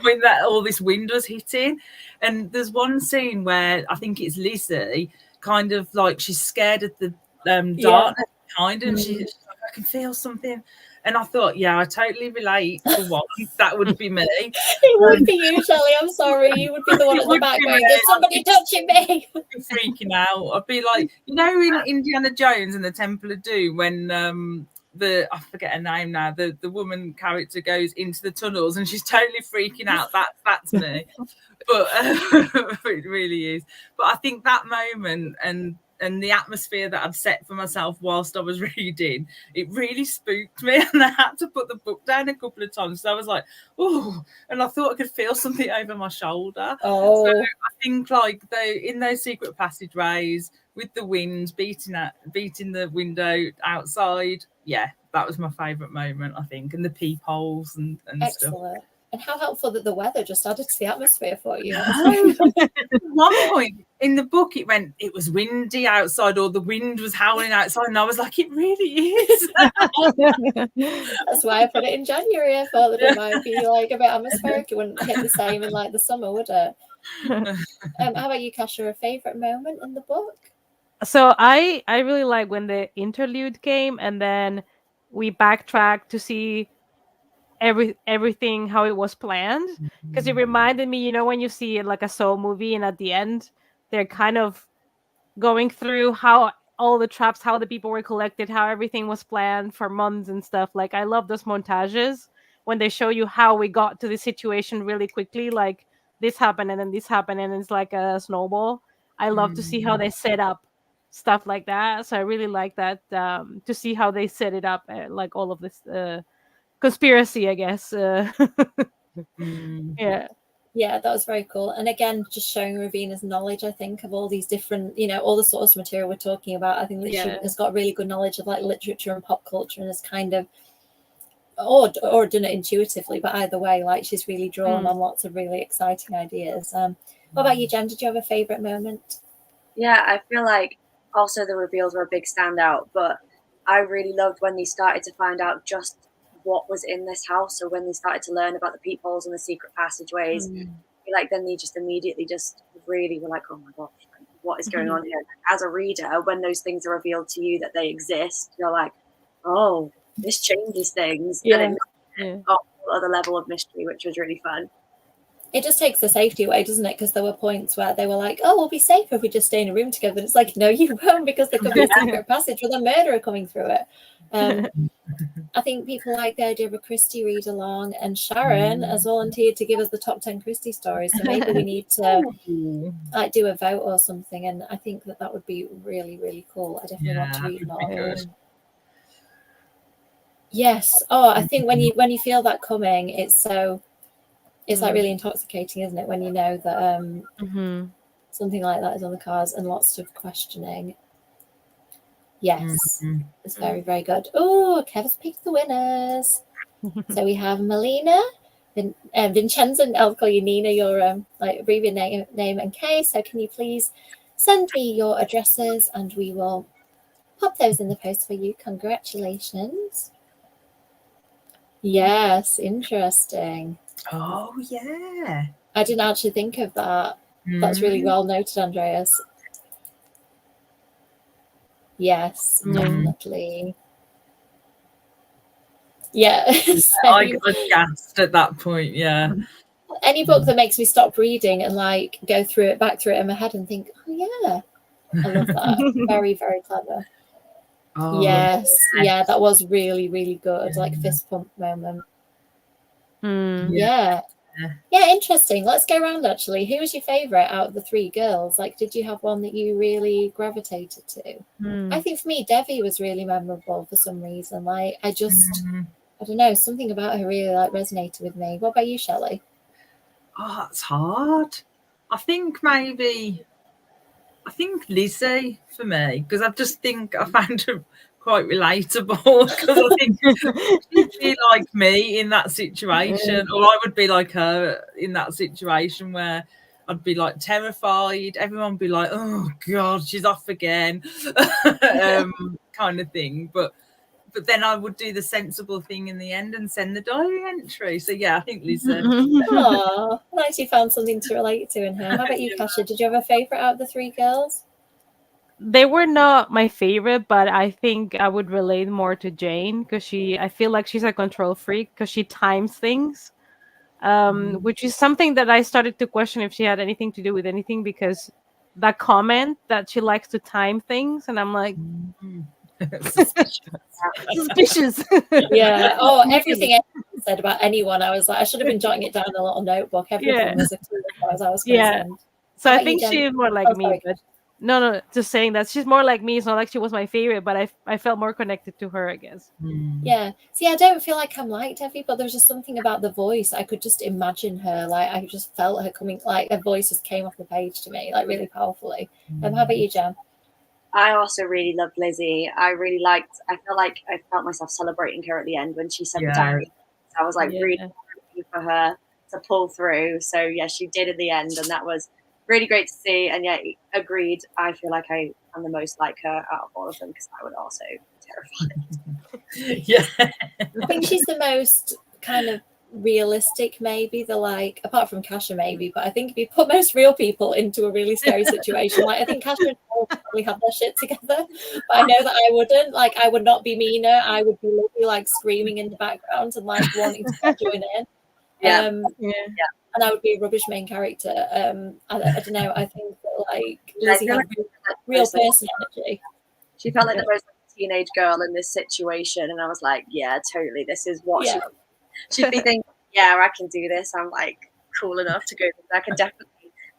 when all this wind was hitting. And there's one scene where I think it's Lizzie, kind of like she's scared of the darkness behind her, and she's like, I can feel something. And I thought, I totally relate to one. That would be me. It would be you, Shelley. I'm sorry. You would be the one at the back going, there's somebody touching me. I'd be freaking out. I'd be like, in Indiana Jones and the Temple of Doom, when I forget her name now, the woman character goes into the tunnels and she's totally freaking out. That's me. But it really is. But I think that moment and the atmosphere that I'd set for myself whilst I was reading, it really spooked me, and I had to put the book down a couple of times. So I was like, oh, and I thought I could feel something over my shoulder. Oh. So I think like in those secret passageways with the wind beating the window outside, that was my favourite moment, I think, and the peepholes and Excellent. Stuff. And how helpful that the weather just added to the atmosphere for you. At one point in the book, it was windy outside, or the wind was howling outside, and I was like, it really is. That's why I put it in January. I thought that it might be like a bit atmospheric. It wouldn't hit the same in like the summer, would it? How about you, Kasha? A favourite moment in the book? So I really like when the interlude came, and then we backtracked to see everything how it was planned, because it reminded me, when you see like a Saw movie and at the end they're kind of going through how all the traps, how the people were collected, how everything was planned for months and stuff. Like I love those montages when they show you how we got to the situation really quickly, like this happened and then this happened and it's like a snowball. I love to see how they set up stuff like that. So I really like that, to see how they set it up, like all of this conspiracy, I guess. Yeah, that was very cool. And again, just showing Ravina's knowledge, I think, of all these different, all the source material we're talking about. I think that she has got really good knowledge of like literature and pop culture, and has kind of or done it intuitively, but either way, like she's really drawn on lots of really exciting ideas. What about you, Jen? Did you have a favorite moment? Yeah, I feel like also the reveals were a big standout, but I really loved when they started to find out just what was in this house. So when they started to learn about the peepholes and the secret passageways, like then they just immediately just really were like, oh my gosh, what is going on here? As a reader, when those things are revealed to you that they exist, you're like, oh, this changes things. And it a whole other level of mystery, which was really fun. it just takes the safety away, doesn't it? Because there were points where they were like, "Oh, we'll be safe if we just stay in a room together." And it's like, no, you won't, because there could be a secret passage with a murderer coming through it. I think people like the idea of a Christie read along, and Sharon has volunteered to give us the top 10 Christie stories. So maybe we need to like do a vote or something. And I think that would be really, really cool. I definitely want to read more. Yes. Oh, I think when you feel that coming, it's like really intoxicating, isn't it? When you know that something like that is on the cards, and lots of questioning. Yes, it's very, very good. Oh, Kev's picked the winners. So we have Melina, Vincenzo, and I'll call you Nina, your like abbreviated name and Kay. So can you please send me your addresses, and we will pop those in the post for you. Congratulations. Yes, interesting. Oh, yeah. I didn't actually think of that. That's really well noted, Andreas. Yes, definitely. Yeah. So, I got gassed at that point, yeah. Any book that makes me stop reading and like go back through it in my head and think, oh yeah, I love that. Very, very clever. Oh, yes. Yeah, that was really, really good. Like fist pump moment. Yeah, interesting. Let's go around actually. Who was your favorite out of the three girls? Like, did you have one that you really gravitated to? I think for me, Devi was really memorable for some reason. Like, I don't know, something about her really like resonated with me. What about you, Shelley? Oh, that's hard. I think Lizzie for me, because I just think I found her quite relatable, because I think she'd be like me in that situation, or I would be like her in that situation where I'd be like terrified. Everyone would be like, "Oh God, she's off again," kind of thing. But then I would do the sensible thing in the end and send the diary entry. So yeah, I think Lisa. Oh, nice, you found something to relate to in her. How about you, Kasia? Did you have a favorite out of the three girls? They were not my favorite, but I think I would relate more to Jane, because I feel like she's a control freak, because she times things, which is something that I started to question if she had anything to do with anything, because that comment that she likes to time things, and I'm like, suspicious. Yeah. Oh, everything anyone said about anyone, I was like, I should have been jotting it down in a little notebook. Everything was a clue as far as I was concerned. So I think she's more like me. Sorry. But no, just saying that she's more like me. It's not like she was my favorite, but I felt more connected to her, I guess. Yeah. See, I don't feel like I'm like Devi, but there was just something about the voice. I could just imagine her. Like, I just felt her coming. Like, her voice just came off the page to me, like, really powerfully. How about you, Jen? I also really loved Lizzie. I felt myself celebrating her at the end when she sent the diary. So I was like really happy for her to pull through. So yeah, she did in the end, and that was really great to see. And yeah, agreed. I feel like I am the most like her out of all of them, because I would also be terrified. Yeah, I think she's the most kind of realistic, maybe, like, apart from Kasia maybe, but I think if you put most real people into a really scary situation, like, I think Kasia would probably have their shit together, but I know that I wouldn't. Like, I would not be Mina. I would be literally like screaming in the background and like wanting to join in. And I would be a rubbish main character. I don't know, I think that like Lizzie had real person energy. She felt like the most teenage girl in this situation, and I was like, yeah, totally, this is what she'd be thinking, yeah, I can do this. I'm like cool enough to go. I can definitely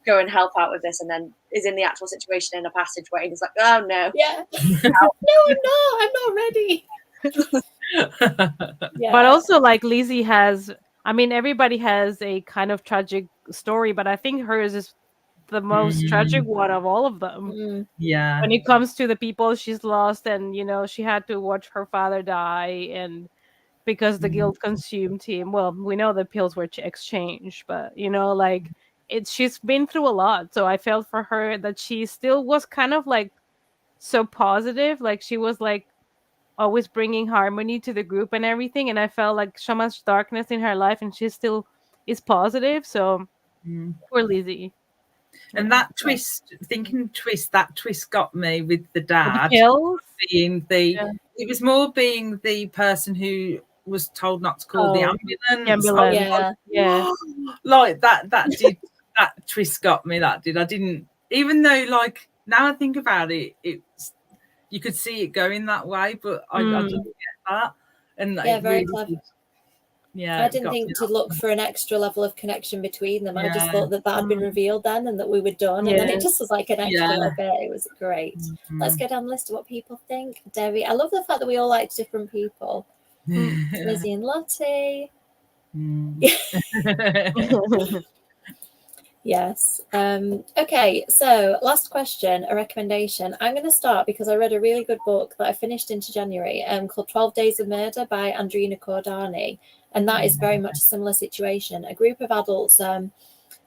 go and help out with this. And then is in the actual situation in a passageway, and it's like, oh no, no, I'm not ready. But also, like, Lizzie has, I mean, everybody has a kind of tragic story, but I think hers is the most tragic one of all of them. Yeah. When it comes to the people she's lost, and she had to watch her father die, and because the guild consumed him. Well, we know the pills were exchanged, but like, she's been through a lot. So I felt for her that she still was kind of like so positive, like she was like always bringing harmony to the group and everything. And I felt like so much darkness in her life, and she still is positive. So poor Lizzie. And that twist, that twist got me with the dad. The pills? It was more being the person who was told not to call the ambulance. Ambulance. Yeah. Like that twist got me. That did. I didn't, even though, like, now I think about it, it's, you could see it going that way, but I didn't get that. And yeah, very clever. Yeah, I didn't think to look for an extra level of connection between them. I just thought that had been revealed then, and that we were done, and then it just was like an extra little bit. It was great. Let's go down the list of what people think. Debbie, I love the fact that we all liked different people. Lizzie and Lottie. Yes. Okay, so last question, a recommendation. I'm going to start because I read a really good book that I finished into January called 12 Days of Murder by Andrina Cordani. And that is very much a similar situation. A group of adults, when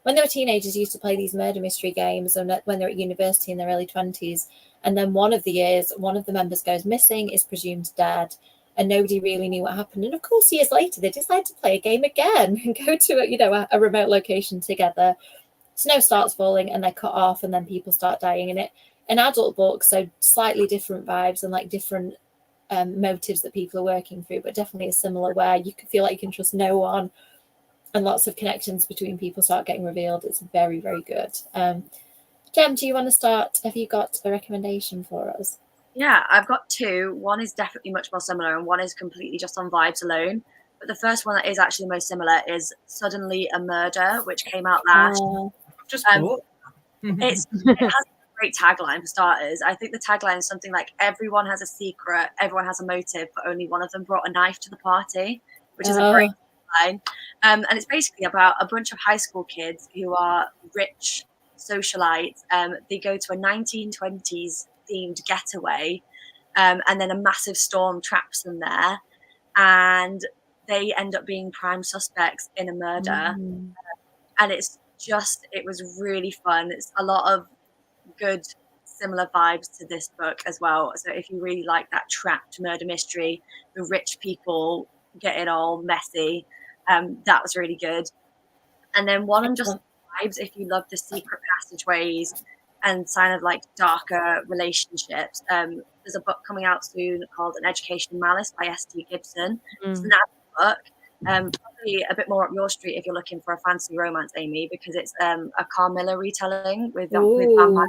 they were teenagers, used to play these murder mystery games, and when they're at university in their early 20s. And then one of the years, one of the members goes missing, is presumed dead, and nobody really knew what happened. And of course, years later, they decide to play a game again and go to a remote location together. Snow starts falling and they're cut off, and then people start dying in it. An adult book, so slightly different vibes and like different motives that people are working through, but definitely a similar, where you can feel like you can trust no one, and lots of connections between people start getting revealed. It's very, very good. Jem, do you want to start? Have you got a recommendation for us? Yeah, I've got two. One is definitely much more similar, and one is completely just on vibes alone. But the first one that is actually most similar is Suddenly a Murder, which came out last. Just it has a great tagline for starters. I think the tagline is something like, everyone has a secret, everyone has a motive, but only one of them brought a knife to the party, which is a great line. And it's basically about a bunch of high school kids who are rich socialites. They go to a 1920s themed getaway, and then a massive storm traps them there, and they end up being prime suspects in a murder. And it was really fun. It's a lot of good similar vibes to this book as well. So if you really like that trapped murder mystery, the rich people get it all messy, that was really good. And then one on just vibes, if you love the secret passageways and kind of like darker relationships, there's a book coming out soon called An Education in Malice by S.T. Gibson. It's an book, probably a bit more up your street if you're looking for a fancy romance, Amy, because it's a Carmilla retelling with vampires.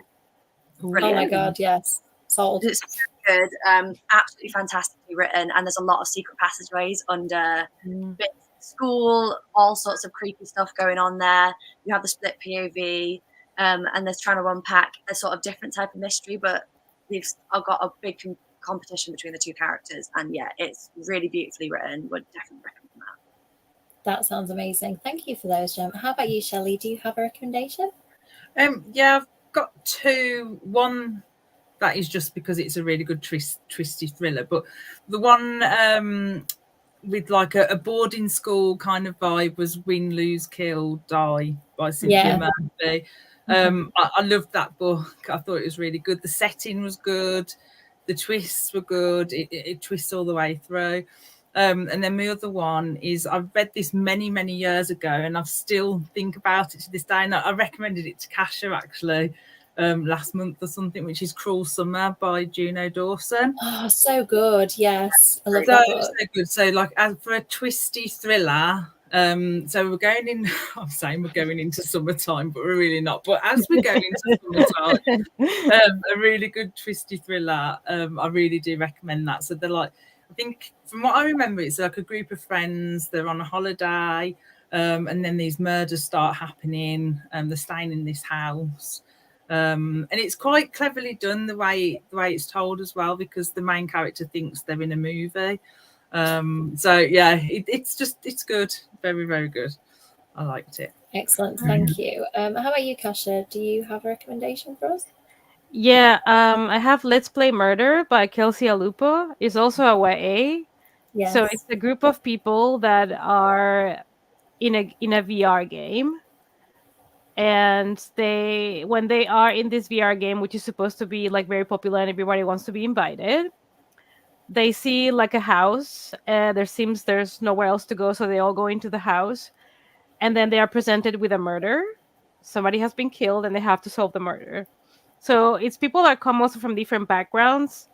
Oh my god, yes, sold. It's good, absolutely fantastically written, and there's a lot of secret passageways under school, all sorts of creepy stuff going on there. You have the split POV, and they're trying to unpack a sort of different type of mystery, but they've got a big competition between the two characters, and yeah, it's really beautifully written. Would definitely recommend that. That sounds amazing. Thank you for those, Jem. How about you, Shelley? Do you have a recommendation? Yeah, I've got two. One that is just because it's a really good twisty thriller, but the one with like a boarding school kind of vibe was Win, Lose, Kill, Die by Cynthia Murphy. I loved that book. I thought it was really good. The setting was good. The twists were good. It twists all the way through. And then my other one is, I've read this many, many years ago, and I still think about it to this day. And I recommended it to Kasha actually last month or something, which is Cruel Summer by Juno Dawson. Oh, so good. Yes, I love that book. So good. So like, as for a twisty thriller, so we're going in, I'm saying we're going into summertime, but we're really not. But as we're going into summertime, a really good twisty thriller, I really do recommend that. So they're like, I think from what I remember, it's like a group of friends, they're on a holiday, and then these murders start happening, and they're staying in this house. And it's quite cleverly done the way it's told as well, because the main character thinks they're in a movie. So yeah, it's good, very, very good. I liked it. Excellent, thank you. How about you, Kasha? Do you have a recommendation for us? Yeah, I have Let's Play Murder by Kelsey Alupo. It's also a YA. Yes. So it's a group of people that are in a VR game. And when they are in this VR game, which is supposed to be like very popular and everybody wants to be invited, they see like a house. There seems there's nowhere else to go, so they all go into the house, and then they are presented with a murder. Somebody has been killed, and they have to solve the murder. So it's people that come also from different backgrounds,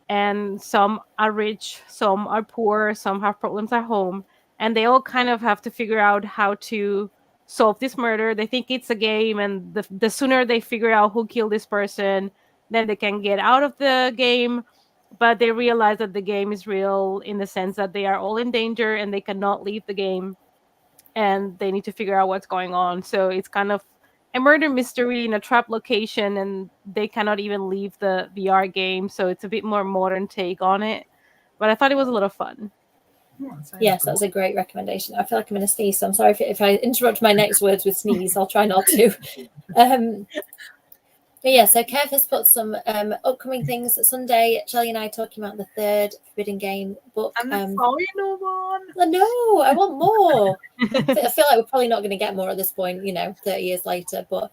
and some are rich, some are poor, some have problems at home, and they all kind of have to figure out how to solve this murder. They think it's a game, and the sooner they figure out who killed this person, then they can get out of the game. But they realize that the game is real in the sense that they are all in danger and they cannot leave the game, and they need to figure out what's going on. So it's kind of a murder mystery in a trap location, and they cannot even leave the VR game. So it's a bit more modern take on it. But I thought it was a lot of fun. Yes, that was a great recommendation. I feel like I'm going to sneeze, so I'm sorry if I interrupt my next words with sneeze. I'll try not to. But yeah, so Kev has put some upcoming things. Sunday, Shelley and I talking about the third Forbidden Game book. And the final one. I know, I want more. I feel like we're probably not going to get more at this point, 30 years later. But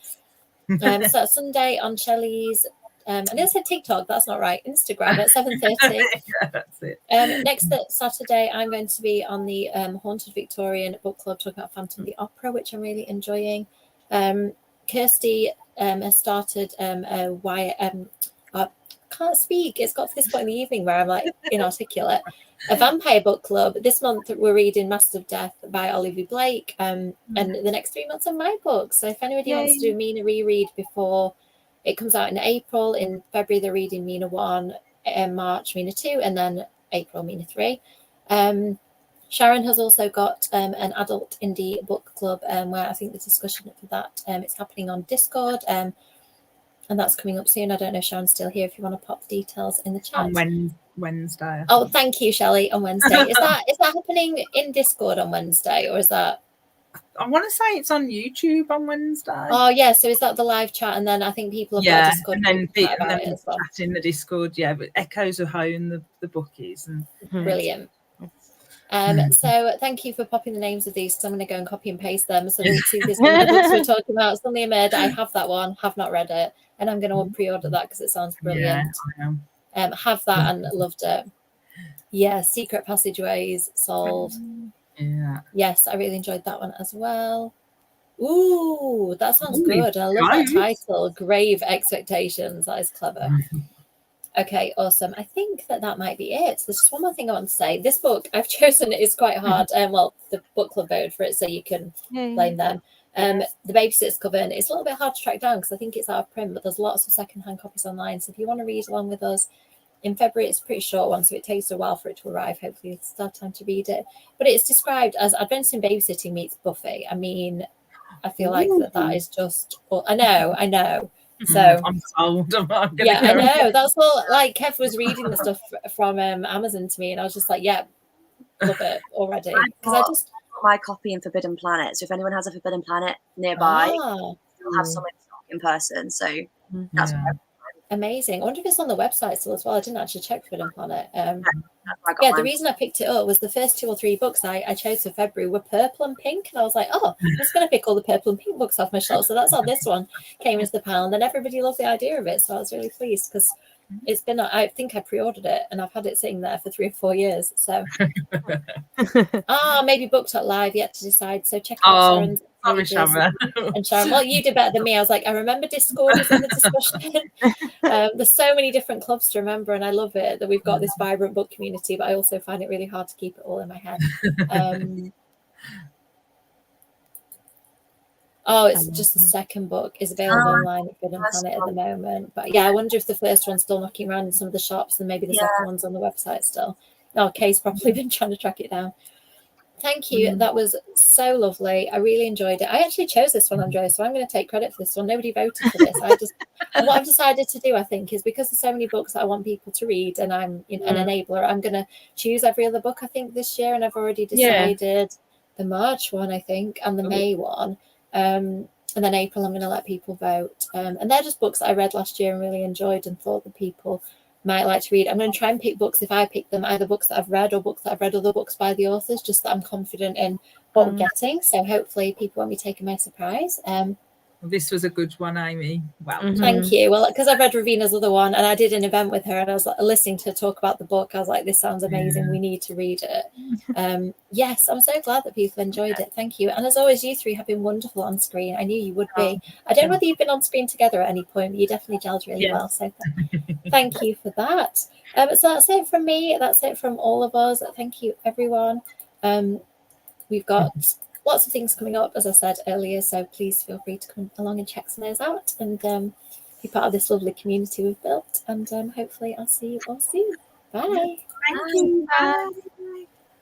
so that's Sunday on Shelley's, I never said TikTok, that's not right, Instagram at 7:30. Yeah, that's it. Next Saturday, I'm going to be on the Haunted Victorian Book Club talking about Phantom the Opera, which I'm really enjoying. Kirsty has started I can't speak. It's got to this point in the evening where I'm like inarticulate. A vampire book club. This month we're reading Masters of Death by Olivia Blake, and the next 3 months are my books. So if anybody wants to do Mina reread before it comes out in April, in February they're reading Mina 1, March Mina 2, and then April Mina 3. Sharon has also got an adult indie book club where I think the discussion for that it's happening on Discord, and that's coming up soon. I don't know if Sharon's still here. If you want to pop the details in the chat. On Wednesday. Oh, thank you, Shelley. On Wednesday. Is that happening in Discord on Wednesday, or is that? I want to say it's on YouTube on Wednesday. Oh yeah, so is that the live chat? And then I think people have got Discord. And then chat about it as well. Chat in the Discord. Yeah, but Echoes of Home, the bookies, and brilliant. So thank you for popping the names of these, because I'm going to go and copy and paste them. So we'll see this one of the books we're talking about. Suddenly Amid, I have that one, have not read it, and I'm going to pre-order that because it sounds brilliant. Yeah, have that and loved it. Yeah, Secret Passageways sold. Yeah. Yes, I really enjoyed that one as well. Ooh, that sounds good. I love that title, Grave Expectations. That is clever. Okay, awesome. I think that might be it. There's just one more thing I want to say. This book I've chosen is quite hard. Well, the book club voted for it, so you can blame them. The Babysitter's cover, and it's a little bit hard to track down because I think it's out of print, but there's lots of secondhand copies online. So if you want to read along with us in February, it's a pretty short one, so it takes a while for it to arrive. Hopefully you'll still have time to read it. But it's described as Adventures in Babysitting meets Buffy. I mean, I feel like that is just... Well, I know. So I'm sold. I know. That's all. Like Kev was reading the stuff from Amazon to me, and I was just like, yeah, love it already. Because I just my copy in Forbidden Planet. So if anyone has a Forbidden Planet nearby, you'll have some in stock in person. So that's amazing. I wonder if it's on the website still as well. I didn't actually check Forbidden Planet. The reason I picked it up was the first 2 or 3 books I chose for February were purple and pink, and I was like, I'm just going to pick all the purple and pink books off my shelf. So that's how this one came into the pile, and then everybody loved the idea of it, so I was really pleased because it's been, I think I pre-ordered it and I've had it sitting there for 3 or 4 years. So maybe Book.live, yet to decide. So check out Sharon's Sharon. And Sharon, well, you did better than me. I was like, I remember Discord was in the discussion. There's so many different clubs to remember, and I love it that we've got this vibrant book community, but I also find it really hard to keep it all in my head. It's just the second book is available online at Forbidden Planet at the moment. But yeah, I wonder if the first one's still knocking around in some of the shops, and maybe the second one's on the website still. Kay's probably been trying to track it down. Thank you. That was so lovely. I really enjoyed it. I actually chose this one, Andrea, so I'm going to take credit for this one. Nobody voted for this. And what I've decided to do, I think, is because there's so many books that I want people to read, and I'm an enabler, I'm going to choose every other book, I think, this year. And I've already decided the March one, I think, and the May one. And then April, I'm going to let people vote. And they're just books that I read last year and really enjoyed and thought that people might like to read. I'm going to try and pick books, if I pick them, either books that I've read or books that I've read other books by the authors, just that I'm confident in what I'm getting. So hopefully people won't be taken by surprise. Well, this was a good one, Amy. Well, Mhm. Thank you. Well, because I've read Ravina's other one and I did an event with her and I was listening to her talk about the book. I was like, this sounds amazing. Yeah. We need to read it. Yes, I'm so glad that people enjoyed it. Thank you. And as always, you three have been wonderful on screen. I knew you would be. I don't know whether you've been on screen together at any point, but you definitely gelled really Yes. well. So thank you for that. So that's it from me. That's it from all of us. Thank you, everyone. We've got lots of things coming up, as I said earlier, so please feel free to come along and check some of those out and be part of this lovely community we've built. And hopefully I'll see you all soon. Bye. Thank you. Bye.